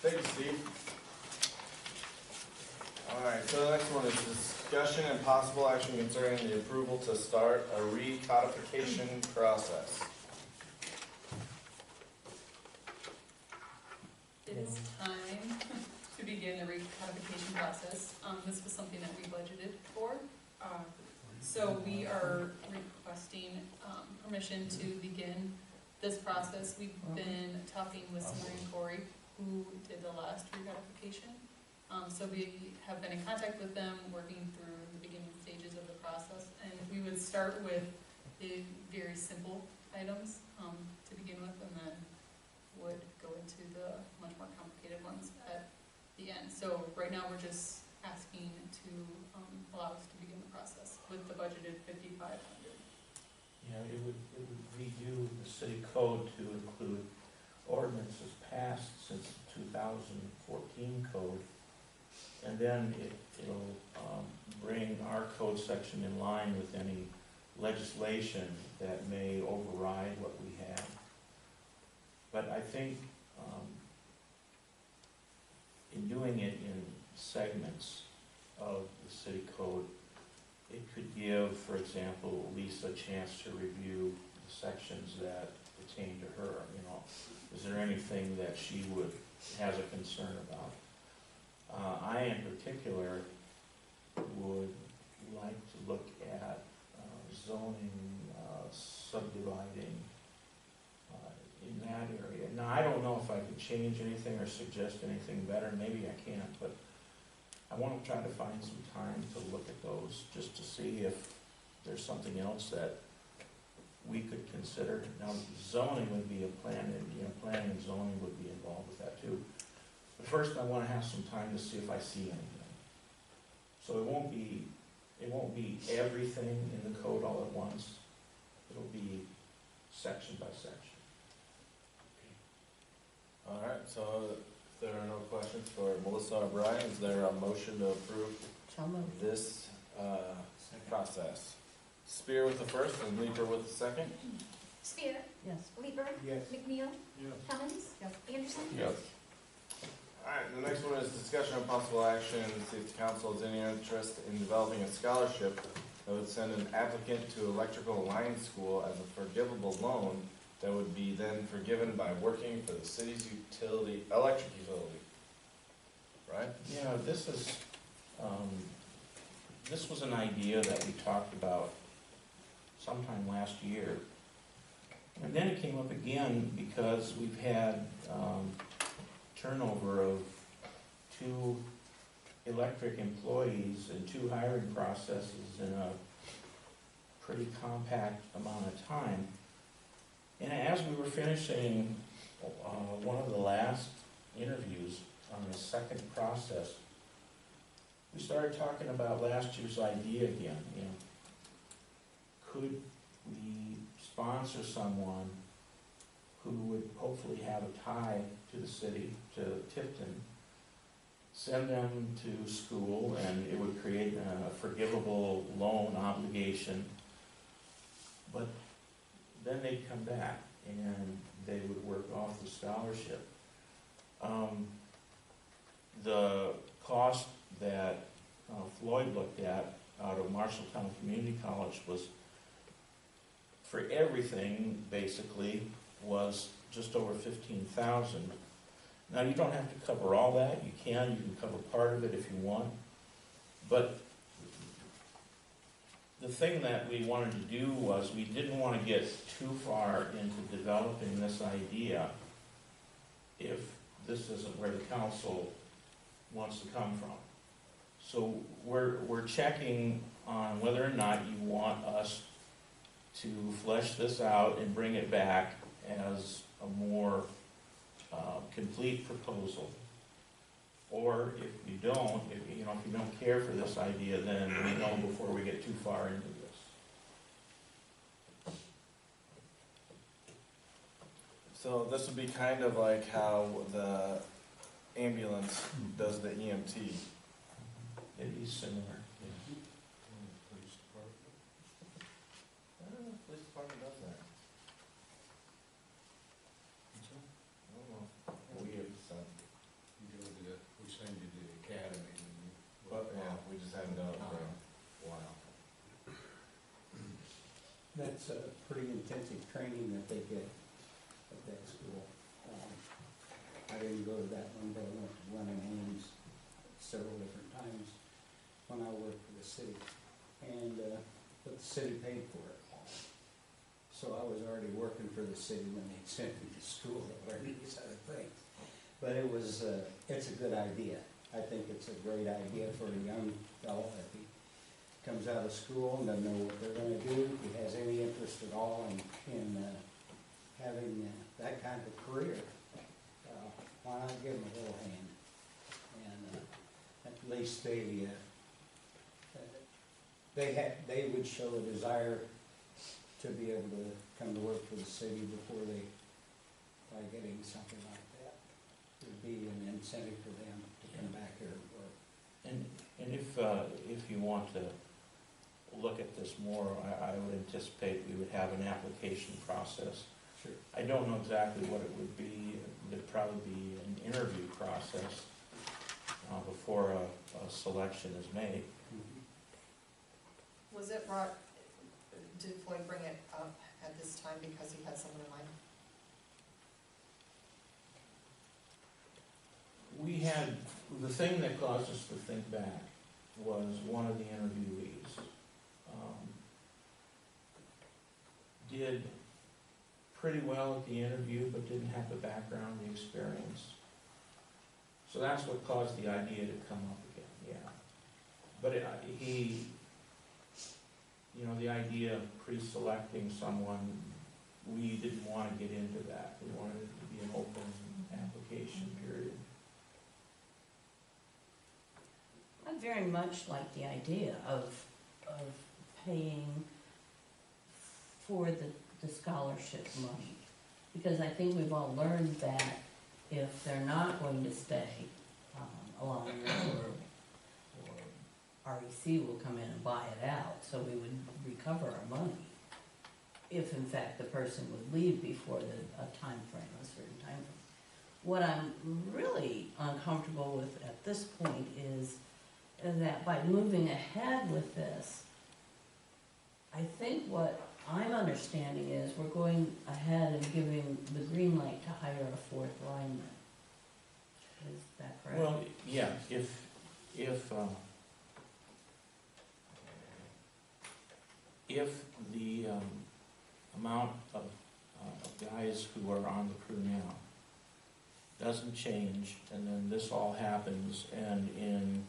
Thank you, Steve. All right, so the next one is discussion and possible action concerning the approval to start a recodification process. It is time to begin the recodification process. This was something that we budgeted for. So we are requesting permission to begin this process. We've been talking with Summer and Corey, who did the last recodification. So we have been in contact with them, working through the beginning stages of the process. And we would start with the very simple items to begin with, and then would go into the much more complicated ones at the end. So right now, we're just asking to allow us to begin the process with the budgeted $5,500. Yeah, it would redo the city code to include ordinances passed since the 2014 code. And then it'll bring our code section in line with any legislation that may override what we have. But I think in doing it in segments of the city code, it could give, for example, Lisa a chance to review the sections that pertain to her, you know. Is there anything that she has a concern about? I in particular would like to look at zoning, subdividing in that area. Now, I don't know if I could change anything or suggest anything better, maybe I can't, but I want to try to find some time to look at those, just to see if there's something else that we could consider. Now, zoning would be planning and zoning would be involved with that too. But first, I want to have some time to see if I see anything. So it won't be everything in the code all at once. It'll be section by section. All right, so if there are no questions for Melissa or Brian, is there a motion to approve So moved. this process? Spear with the first and Leeper with the second? Spear, Yes. Lieber, Yes. McNeil, Cummins, Anderson. Yes. All right, the next one is discussion of possible action, see if the council has any interest in developing a scholarship that would send an applicant to electrical line school as a forgivable loan that would be then forgiven by working for the city's electric utility. Right? Yeah, this was an idea that we talked about sometime last year. And then it came up again because we've had turnover of 2 electric employees and 2 hiring processes in a pretty compact amount of time. And as we were finishing one of the last interviews on the second process, we started talking about last year's idea again, you know. Could we sponsor someone who would hopefully have a tie to the city, to Tipton, send them to school, and it would create a forgivable loan obligation, but then they'd come back and they would work off the scholarship. The cost that Floyd looked at out of Marshalltown Community College was, for everything basically, was just over $15,000. Now, you don't have to cover all that. You can cover part of it if you want. But the thing that we wanted to do was we didn't want to get too far into developing this idea if this isn't where the council wants to come from. So we're checking on whether or not you want us to flesh this out and bring it back as a more complete proposal. Or if you don't, if you don't care for this idea, then we know before we get too far into this. So this would be kind of like how the ambulance does the EMT. It'd be similar. Police department does that. I don't know. We have some, We send you to the academy. but yeah, we just haven't done it for a while. That's a pretty intensive training that they get at that school. I didn't go to that one, but I went to running hands several different times when I worked for the city. And, but the city paid for it. So I was already working for the city when they sent me to school to learn these other things. But it was, it's a good idea. I think it's a great idea for a young fellow if he comes out of school and doesn't know what they're gonna do, if he has any interest at all in having that kind of career. Why not give him a little hand? And at least they would show a desire to be able to come to work for the city before they, by getting something like that. It would be an incentive for them to come back here and work. And if you want to look at this more, I would anticipate we would have an application process Sure. I don't know exactly what it would be. There'd probably be an interview process before a selection is made. Was it brought, did Floyd bring it up at this time because he had someone in mind? We had, the thing that caused us to think back was one of the interviewees did pretty well at the interview, but didn't have the background, the experience. So that's what caused the idea to come up again, yeah. But the idea of pre-selecting someone, we didn't want to get into that. We wanted it to be an open application period. I very much like the idea of paying for the scholarship money. Because I think we've all learned that if they're not going to stay along, or REC will come in and buy it out, so we would recover our money if in fact the person would leave before a time frame, a certain time frame. What I'm really uncomfortable with at this point is that by moving ahead with this, I think what I'm understanding is we're going ahead and giving the green light to hire a fourth lineman. Is that correct? Well, yeah, if the amount of guys who are on the crew now doesn't change, and then this all happens, and in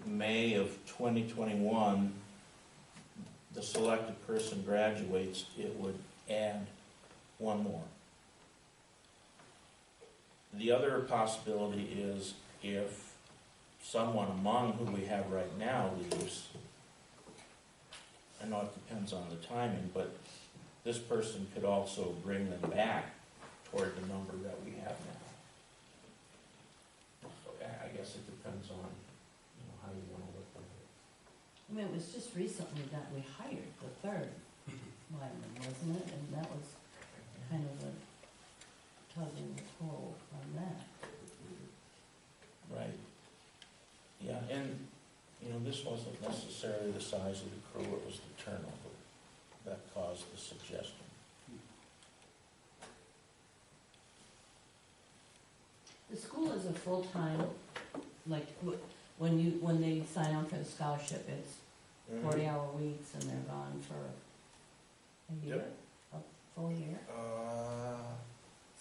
May of 2021, the selected person graduates, it would add one more. The other possibility is if someone among who we have right now leaves, I know it depends on the timing, but this person could also bring them back toward the number that we have now. So I guess it depends on, how you want to look at it. I mean, it was just recently that we hired the third lineman, wasn't it? And that was kind of a tugging the toll on that. Right. Yeah, and, this wasn't necessarily the size of the crew, it was the turnover that caused the suggestion. The school is a full-time, like, when they sign up for the scholarship, it's 40-hour weeks and they're gone for a year? Yep. A full year?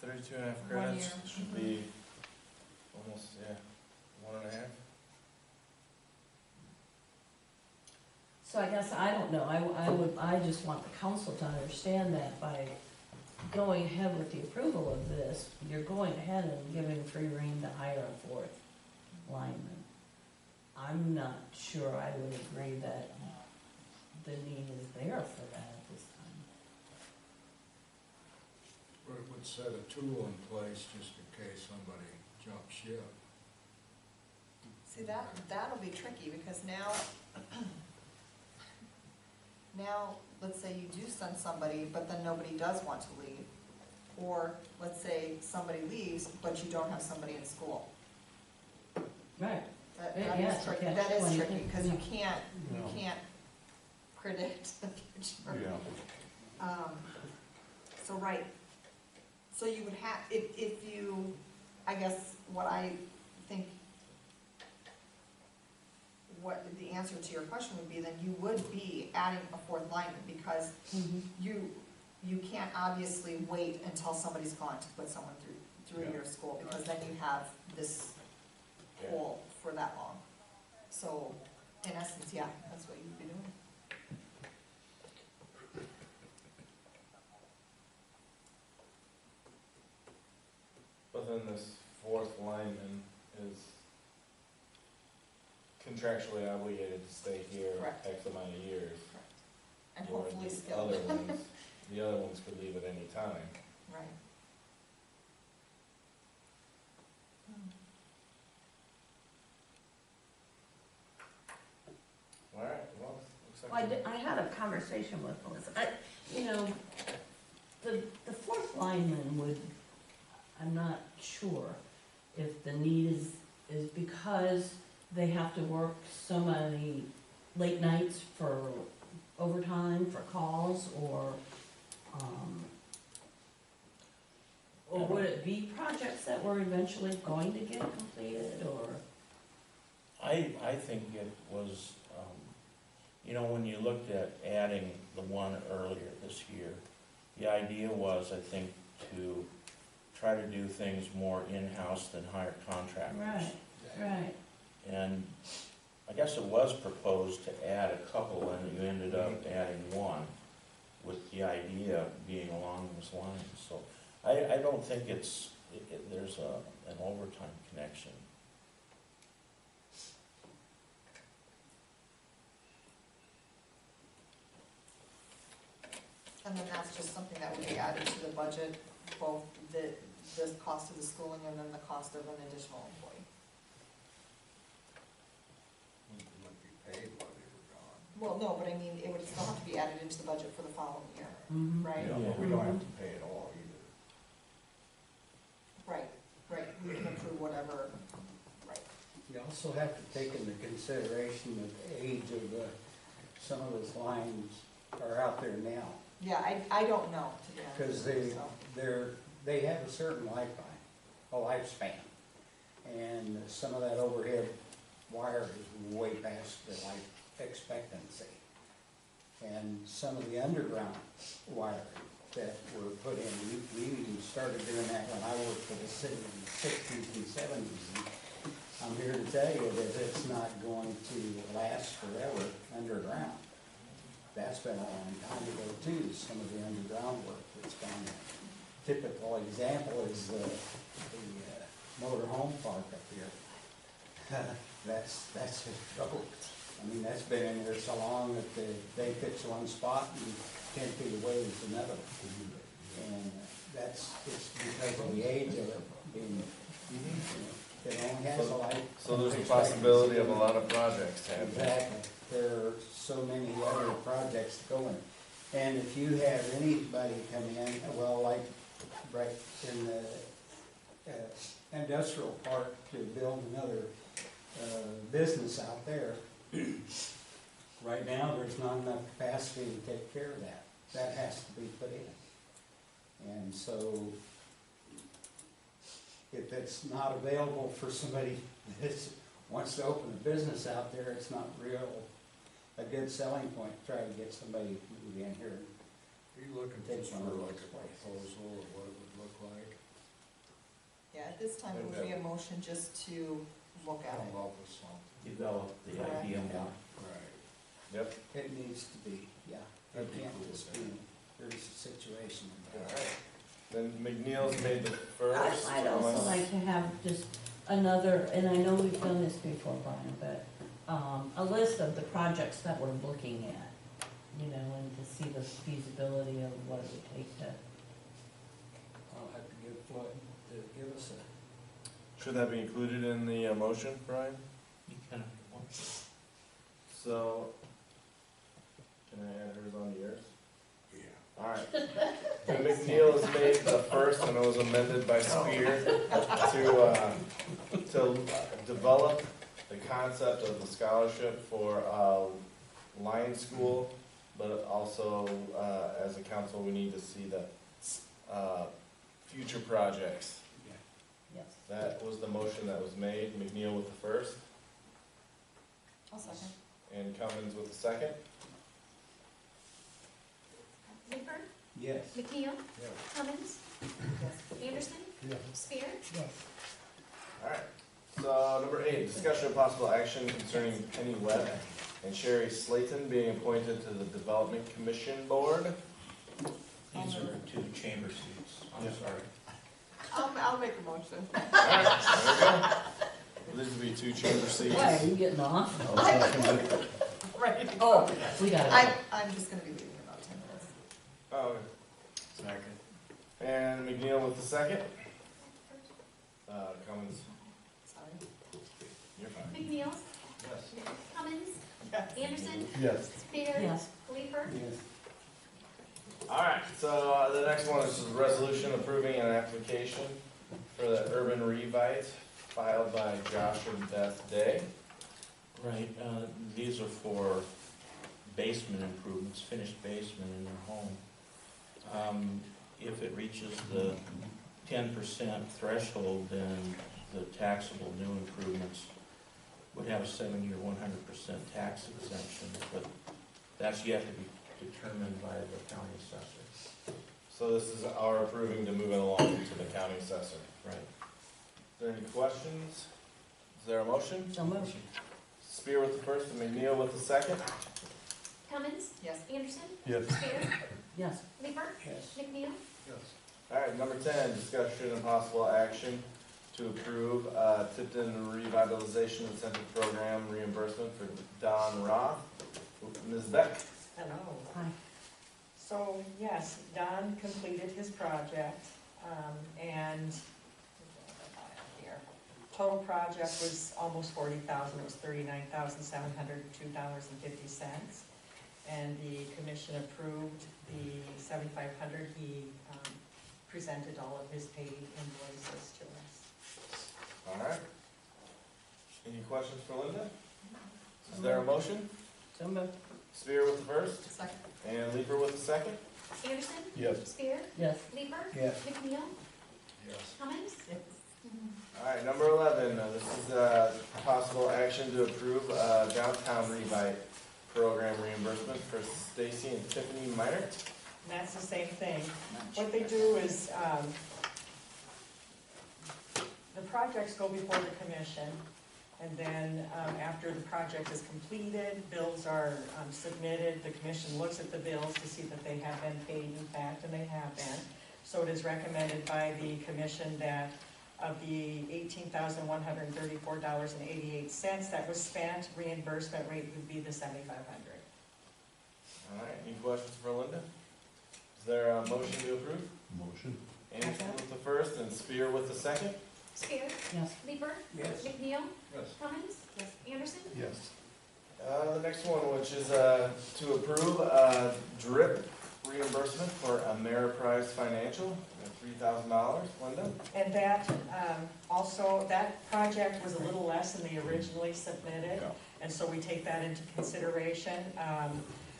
32 and a half 1 credits year. should be almost, 1.5. So I guess, I don't know, I just want the council to understand that by going ahead with the approval of this, you're going ahead and giving free rein to hire a fourth lineman. I'm not sure I would agree that the need is there for that at this time. But it would set a tool in place just in case somebody jumps ship. See, that'll be tricky, because now, let's say you do send somebody, but then nobody does want to leave. Or, let's say somebody leaves, but you don't have somebody in school. Right. That Yeah, is tricky, okay. that is When you tricky, think- because you yeah. can't predict the future. Yeah. So, right, so you would have, if you, I guess, what I think, what the answer to your question would be, then you would be adding a fourth lineman, because you can't obviously wait until somebody's gone to put someone through Yeah. your school, because then you have this hole for that long. So, in essence, yeah, that's what you'd be doing. But then this fourth lineman is contractually obligated to stay here Correct. X amount of years. And where hopefully the skilled. The other ones could leave at any time. Right. All right, well, looks like. Well, I had a conversation with Melissa. the fourth lineman would, I'm not sure if the need is because they have to work so many late nights for overtime, for calls, or would it be projects that were eventually going to get completed, or? I think it was, when you looked at adding the one earlier this year, the idea was, I think, to try to do things more in-house than hire contractors. Right. And I guess it was proposed to add a couple, and you ended up adding one, with the idea being along those lines. So I don't think there's an overtime connection. And then that's just something that would be added to the budget, both the cost of the schooling and then the cost of an additional employee. It might be paid while they were gone. Well, no, but I mean, it would still have to be added into the budget for the following year, Mhm. right? Yeah, but we don't have to pay it all either. Right, we can approve whatever, right. You also have to take into consideration the age of some of those lines are out there now. Yeah, I don't know, to be honest. Because they have a certain lifespan. And some of that overhead wire is way past the life expectancy. And some of the underground wire that were put in, we even started doing that when I worked for the city in the 60s and 70s. And I'm here to tell you that it's not going to last forever underground. That's been a long time ago too, some of the underground work that's gone in. Typical example is the motor home park up here. That's a trouble. I mean, that's been in there so long that they fix one spot and 10 feet away is another. And it's because of the age of it being, it only has a life. So there's a possibility of a lot of projects happening. Exactly. There are so many other projects going. And if you have anybody come in, well, like right in the industrial park to build another business out there, right now there's not enough capacity to take care of that. That has to be put in. And so if it's not available for somebody that wants to open a business out there, it's not a good selling point to try to get somebody to move in here. Are you looking for Take one of like those a proposal of what it would look like? Yeah, at this time, it would be a motion just to look at it. Come up with something. Develop the Correct. idea more. Right. Yep. It needs to be, yeah. It That'd be can't cool. just be, there's a situation. Alright. Then McNeil's made the first. I'd also like to have just another, and I know we've done this before, Brian, but a list of the projects that we're looking at, and to see the feasibility of what it would take to. I'll have to give Floyd to give us a. Should that be included in the motion, Brian? You can, So, can I add hers on to yours? Yeah. Alright. And McNeil has made the first, and it was amended by Spear, to develop the concept of the scholarship for Lion School, but also, as a council, we need to see the future projects. Yes. That was the motion that was made. McNeil with the first, I'll second. and Cummins with the second. Clifford, Yes. McNeil, Yeah. Cummins, Yes. Anderson, Spear, Yes. Alright, so number 8, discussion of possible action concerning Penny Webb and Sherry Slayton being appointed to the Development Commission Board. These are two chamber seats, I'm Yeah. sorry. I'll make a motion. Alright, there we go. These will be 2 chamber seats. Why, are you getting off? Right. Oh, we got it. I'm just gonna be leaving in about 10 minutes. Oh, second. And McNeil with the second. Cummins, Sorry. you're fine. McNeil, Yes. Cummins, Yes. Anderson, Yes. Spear, Yes. Clifford, Yes. Alright, so the next one is a resolution approving an application for the urban revite filed by Josh and Beth Day. Right, these are for basement improvements, finished basement in their home. If it reaches the 10% threshold, then the taxable new improvements would have a 7-year, 100% tax exemption, but that's yet to be determined by the county assessor. So this is our approving to move it along to the county assessor. Right. Is there any questions? Is there a motion? So moved. Spear with the first and McNeil with the second. Cummins, Yes. Anderson, Yes. Spear, Yes. Leeper, Yes. McNeil, Yes. Alright, number 10, discussion and possible action to approve Tipton Revitalization Incentive Program reimbursement for Don Roth. Ms. Beck? Hello. Hi. So, yes, Don completed his project, and here, total project was almost $40,000, it was $39,702.50. And the commission approved the $7,500. He presented all of his paid invoices to us. Alright. Any questions for Linda? Is there a motion? So moved. Spear with the first Second. and Leeper with the second. Anderson, Yes. Spear, Yes. Leeper, Yes. McNeil, Yes. Cummins, Alright, number 11, this is possible action to approve downtown revite program reimbursement for Stacy and Tiffany Minor. And that's the same thing. What they do is, the projects go before the commission, and then after the project is completed, bills are submitted, the commission looks at the bills to see that they have been paid in fact, and they have been. So it is recommended by the commission that of the $18,134.88 that was spent, reimbursement rate would be the $7,500. Alright, any questions for Linda? Is there a motion to approve? Motion. Anderson with the first and Spear with the second. Spear, Yes. Leeper, Yes. McNeil, Yes. Cummins, Anderson, Yes. The next one, which is to approve DRIP reimbursement for Ameriprise Financial, $3,000. Linda? And that, also, that project was a little less than they originally submitted, and so we take that into consideration.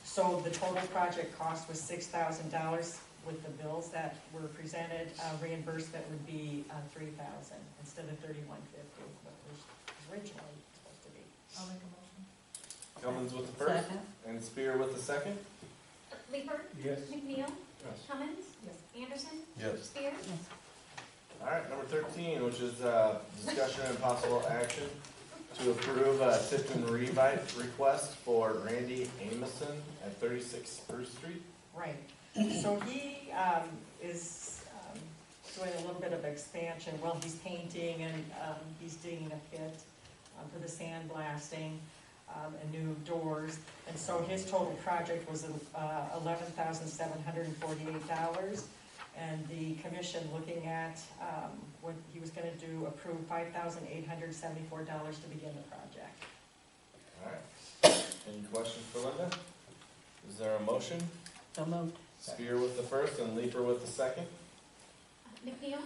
So the total project cost was $6,000 with the bills that were presented. Reimbursement would be $3,000 instead of $3,150, what was originally supposed to be. I'll make a motion. Cummins with the first Second. and Spear with the second. Leeper, Yes. McNeil, Yes. Cummins, Yes. Anderson, Yes. Spear, Yes. Alright, number 13, which is discussion and possible action to approve Tipton revite request for Randy Amison at 36 Spruce Street. Right, so he is doing a little bit of expansion, well, he's painting and he's digging a pit for the sandblasting and new doors. And so his total project was $11,748. And the commission, looking at what he was gonna do, approved $5,874 to begin the project. Alright, any questions for Linda? Is there a motion? So moved. Spear with the first and Leeper with the second. McNeil,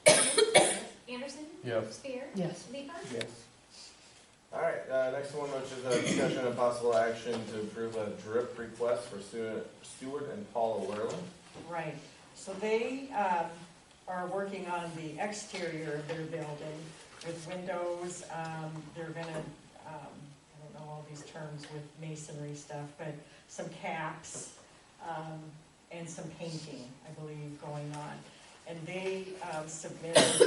Yes. Anderson, Yes. Spear, Yes. Leeper, Yes. Alright, next one, which is a discussion and possible action to approve a DRIP request for Stewart and Paula Werlin. Right, so they are working on the exterior of their building with windows. They're gonna, I don't know all these terms with masonry stuff, but some caps and some painting, I believe, going on. And they submitted, let's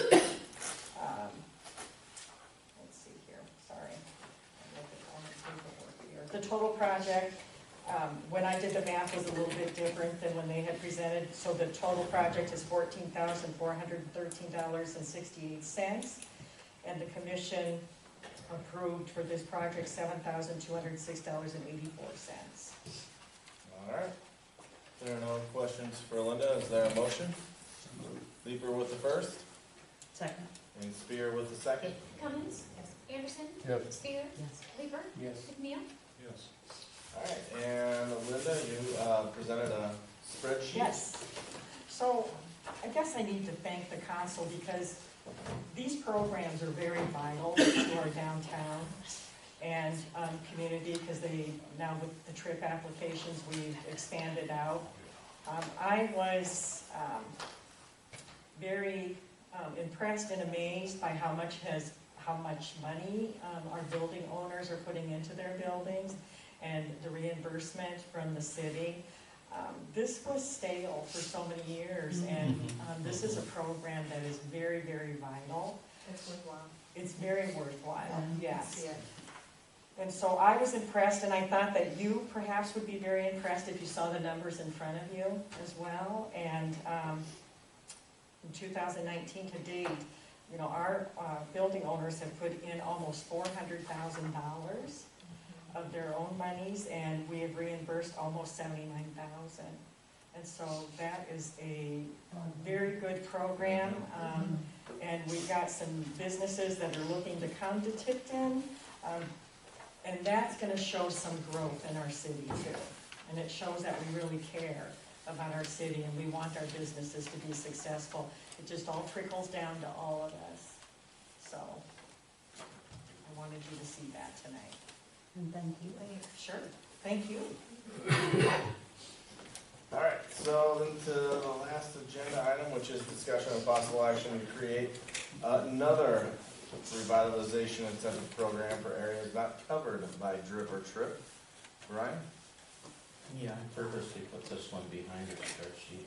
see here, sorry. I'm looking on the paperwork here. The total project, when I did the math, was a little bit different than when they had presented. So the total project is $14,413.68. And the commission approved for this project $7,206.84. Alright. If there are no questions for Linda, is there a motion? Leeper with the first Second. and Spear with the second. Cummins, Anderson, Yes. Spear, Yes. Leeper, Yes. McNeil, Yes. Alright, and Linda, you presented a spreadsheet Chief? Yes. So I guess I need to thank the council because these programs are very vital to our downtown and community because now with the trip applications, we've expanded out. I was very impressed and amazed by how much money our building owners are putting into their buildings and the reimbursement from the city. This was stale for so many years, and this is a program that is very, very vital. It's worthwhile. It's very worthwhile, yes. See it. And so I was impressed, and I thought that you perhaps would be very impressed if you saw the numbers in front of you as well. And in 2019 to date, you know, our building owners have put in almost $400,000 of their own monies, and we have reimbursed almost $79,000. And so that is a very good program. And we've got some businesses that are looking to come to Tipton. And that's gonna show some growth in our city too. And it shows that we really care about our city and we want our businesses to be successful. It just all trickles down to all of us. So I wanted you to see that tonight. And thank you. Sure, thank you. All right, so then to the last agenda item, which is discussion of possible action to create another revitalization incentive program for areas not covered by DRIP or TRIP. Ryan? Yeah, I purposely put this one behind the start sheet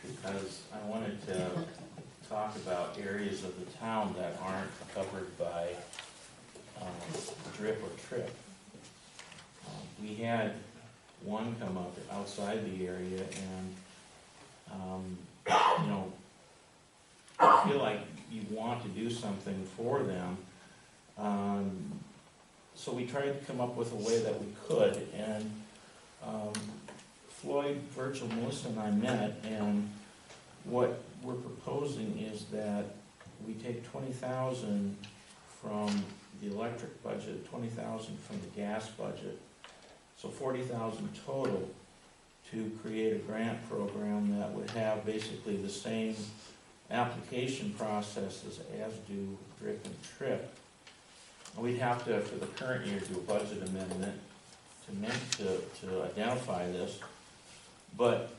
because I wanted to talk about areas of the town that aren't covered by DRIP or TRIP. We had one come up outside the area and, you know, I feel like you want to do something for them. So we tried to come up with a way that we could, and Floyd, Virgil, Melissa, and I met, and what we're proposing is that we take $20,000 from the electric budget, $20,000 from the gas budget, so $40,000 total, to create a grant program that would have basically the same application processes as do DRIP and TRIP. We'd have to, for the current year, do a budget amendment to identify this, but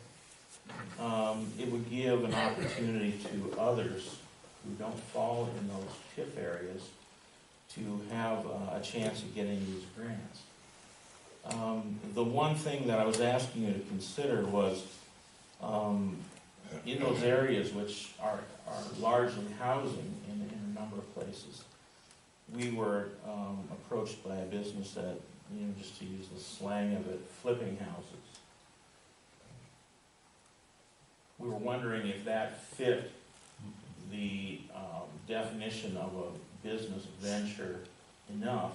it would give an opportunity to others who don't fall in those TIF areas to have a chance of getting these grants. The one thing that I was asking you to consider was in those areas which are largely housing in a number of places, we were approached by a business that, you know, just to use the slang of it, flipping houses. We were wondering if that fit the definition of a business venture enough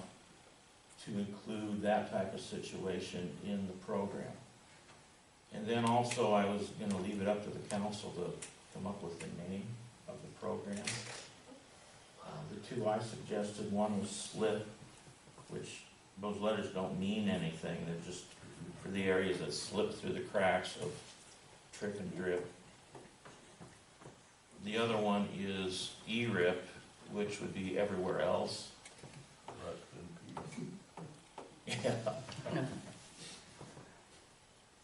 to include that type of situation in the program. And then also I was going to leave it up to the council to come up with the name of the program. The two I suggested, one was SLIP, which those letters don't mean anything. They're just for the areas that slip through the cracks of TRIP and DRIP. The other one is ERIP, which would be everywhere else. Yeah.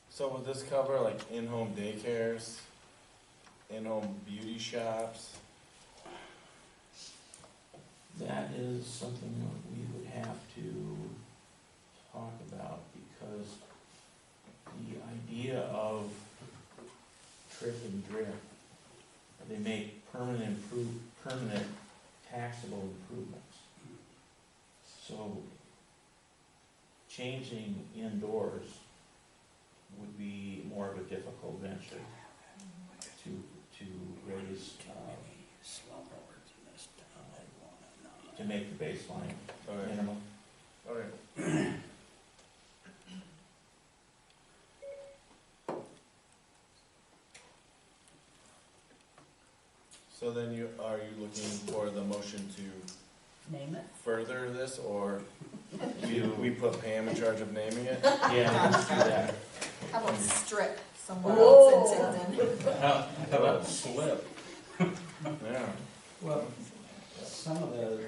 So would this cover like in-home daycares, in-home beauty shops? That is something that we would have to talk about because the idea of TRIP and DRIP, they make permanent taxable improvements. So changing indoors would be more of a difficult venture to raise, to make the baseline minimum. Okay. So then are you looking for the motion to Name it. further this, or do we put Pam in charge of naming it? Yeah, let's do that. How about strip? somewhere else in Whoa. Tipton. How about slip? Yeah. Well, some of the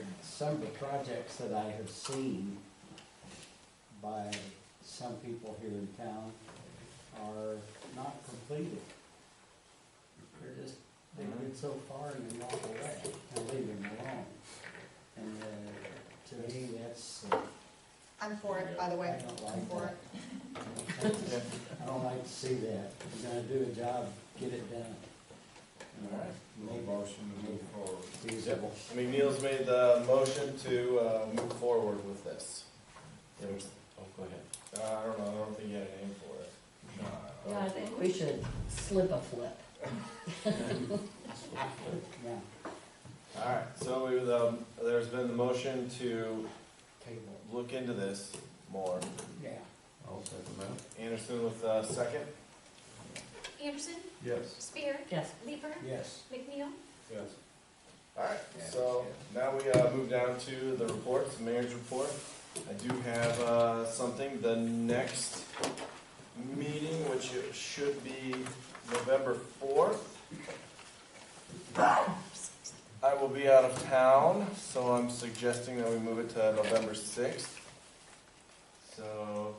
projects that I have seen by some people here in town are not completed. They're just, they get so far and then walk away and leave them alone. And to me, that's, I'm for it, by the I way. don't I'm like for that. it. I don't like to see that. If you're gonna do a job, get it done. All right. No motion to move forward. Feasible. I mean, Neil's made the motion to move forward with this. Oh, go ahead. I don't know, I don't think you had a name for it. Yeah, I think we should slip a flip. Yeah, All right, so there's been the motion to table. look into this more. Yeah. I'll second that. Anderson with second? Anderson, Yes. Spear, Yes. Leeper, Yes. McNeil. Yes. All right, so now we move down to the reports, the mayor's report. I do have something, the next meeting, which it should be November 4th. I will be out of town, so I'm suggesting that we move it to November 6th. So,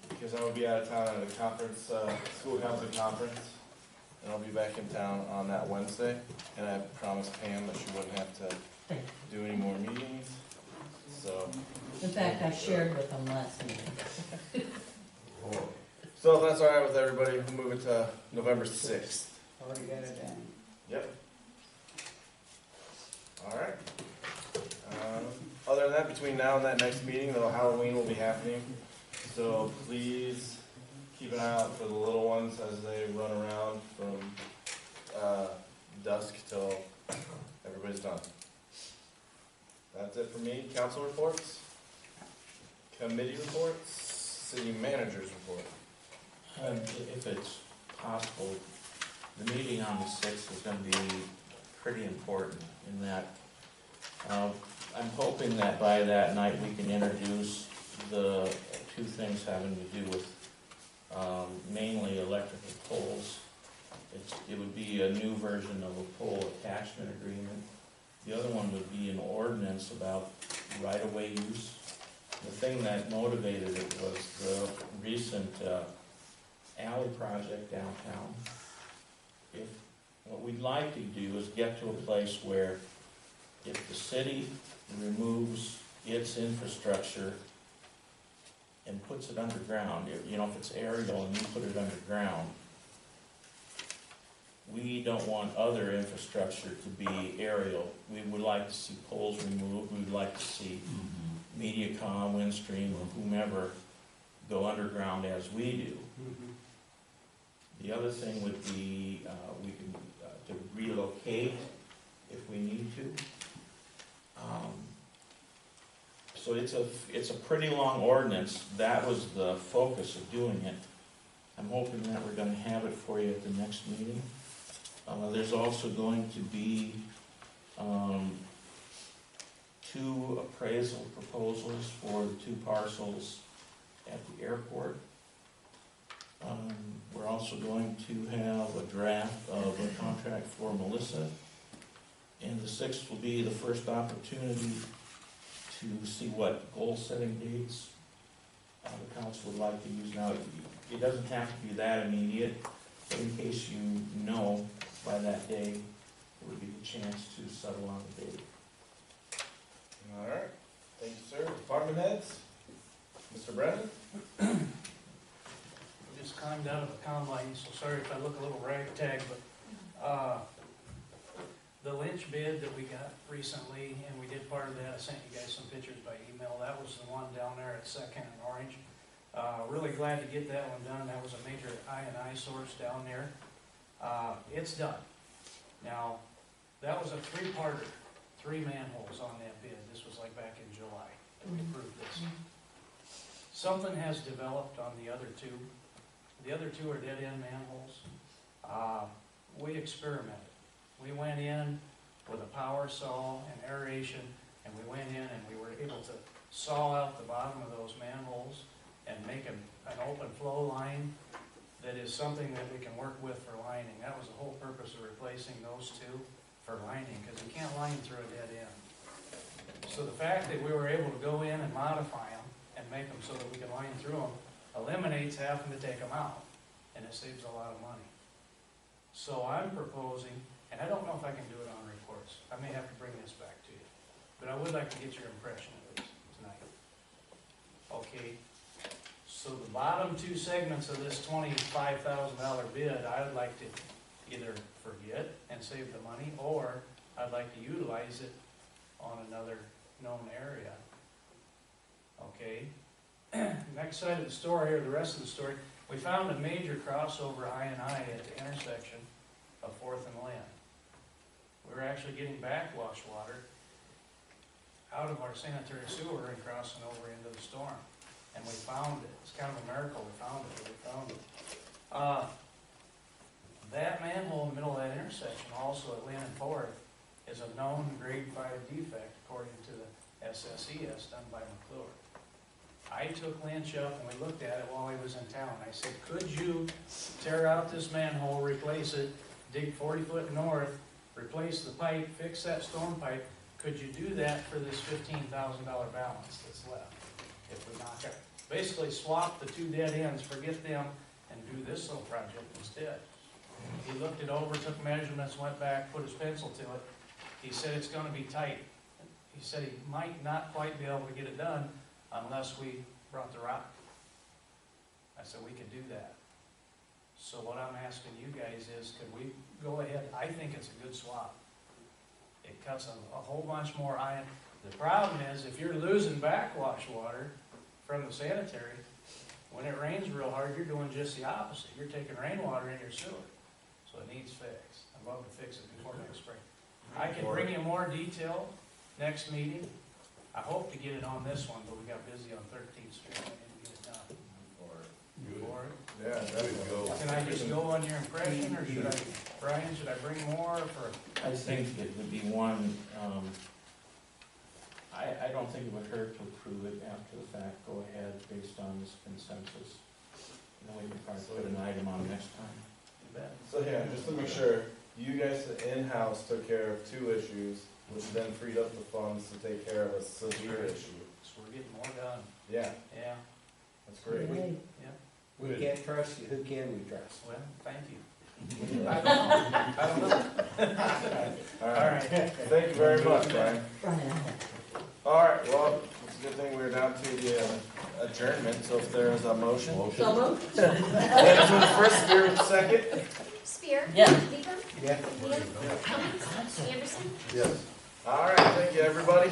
because I will be out of town at a conference, school council conference, and I'll be back in town on that Wednesday. And I promised Pam that she wouldn't have to do any more meetings, so. In fact, I shared with them last meeting. So if that's all right with everybody, we'll move it to November 6th. Already got it down. Yep. All right. Other than that, between now and that next meeting, though, Halloween will be happening. So please keep an eye out for the little ones as they run around from dusk till everybody's done. That's it for me. Council reports, committee reports, city managers report. If it's possible, the meeting on the 6th is going to be pretty important in that I'm hoping that by that night we can introduce the two things having to do with mainly electrical poles. It would be a new version of a pole attachment agreement. The other one would be an ordinance about right-of-way use. The thing that motivated it was the recent alley project downtown. What we'd like to do is get to a place where if the city removes its infrastructure and puts it underground, if it's aerial and you put it underground, we don't want other infrastructure to be aerial. We would like to see poles removed. We would like to see Mediacom, Windstream, or whomever go underground as we do. The other thing would be, we can, to relocate if we need to. So it's a pretty long ordinance. That was the focus of doing it. I'm hoping that we're gonna have it for you at the next meeting. There's also going to be, 2 appraisal proposals for the 2 parcels at the airport. We're also going to have a draft of a contract for Melissa. And the 6th will be the first opportunity to see what goal-setting dates the council would like to use. Now, it doesn't have to be that immediate, but in case you know by that day, it would be a chance to settle on the date. All right. Thank you, sir. Department heads? Mr. Brennan? Just climbed out of a combine, so sorry if I look a little ragtag, but, the lynch bid that we got recently, and we did part of that, I sent you guys some pictures by email, that was the one down there at Second and Orange. Really glad to get that one done, that was a major I&I source down there. It's done. Now, that was a 3-parter, 3 manholes on that bid, this was like back in July, that we approved this. Something has developed on the other 2. The other 2 are dead-end manholes. We experimented. We went in with a power saw and aeration, and we went in and we were able to saw out the bottom of those manholes and make an open flow line that is something that we can work with for lining. That was the whole purpose of replacing those two for lining, because you can't line through a dead end. So the fact that we were able to go in and modify them and make them so that we can line through them eliminates having to take them out, and it saves a lot of money. So I'm proposing, and I don't know if I can do it on reports, I may have to bring this back to you, but I would like to get your impression of this tonight. Okay, so the bottom two segments of this $25,000 bid, I would like to either forget and save the money, or I'd like to utilize it on another known area. Okay, next side of the story, or the rest of the story, we found a major crossover I&I at the intersection of 4th and Lynn. We were actually getting backwash water out of our sanitary sewer and crossing over into the storm. And we found it. It's kind of a miracle we found it, but we found it. That manhole in the middle of that intersection, also at Lynn and 4th, is a known grade 5 defect according to the SSES done by McClure. I took Lynch up and we looked at it while he was in town. I said, could you tear out this manhole, replace it, dig 40 foot north, replace the pipe, fix that storm pipe? Could you do that for this $15,000 balance that's left? If we knock it, basically swap the two dead ends, forget them, and do this little project instead. He looked it over, took measurements, went back, put his pencil to it. He said it's gonna be tight. He said he might not quite be able to get it done unless we brought the rock. I said we could do that. So what I'm asking you guys is, could we go ahead? I think it's a good swap. It cuts a whole bunch more iron. The problem is, if you're losing backwash water from the sanitary, when it rains real hard, you're doing just the opposite. You're taking rainwater in your sewer. So it needs fixed. I'd love to fix it before next spring. I can bring you more detail next meeting. I hope to get it on this one, but we got busy on 13th Street. I need to get it done. For it? Yeah, there we go. Can I just go on your impression, or should I, Brian, should I bring more for? I think it would be one, I don't think it would hurt to approve it after the fact, go ahead based on this consensus. And then we can probably put an item on next time. You bet. So yeah, just to make sure, you guys in-house took care of 2 issues, which then freed up the funds to take care of a severe issue. So we're getting more done. Yeah, Yeah, that's great. Yay. We can't trust you, who can we trust? well, thank you. I don't know. I don't know. All All right, right. thank you very much, Brian. Brian, All right, well, it's a good thing we're down to the adjournment, so if there is a motion. so moved? Ladies with the first, Spear with the second. Spear? Yeah. Beaver? Yeah. Neal? Cummings? Anderson? Yes. All right, thank you, everybody.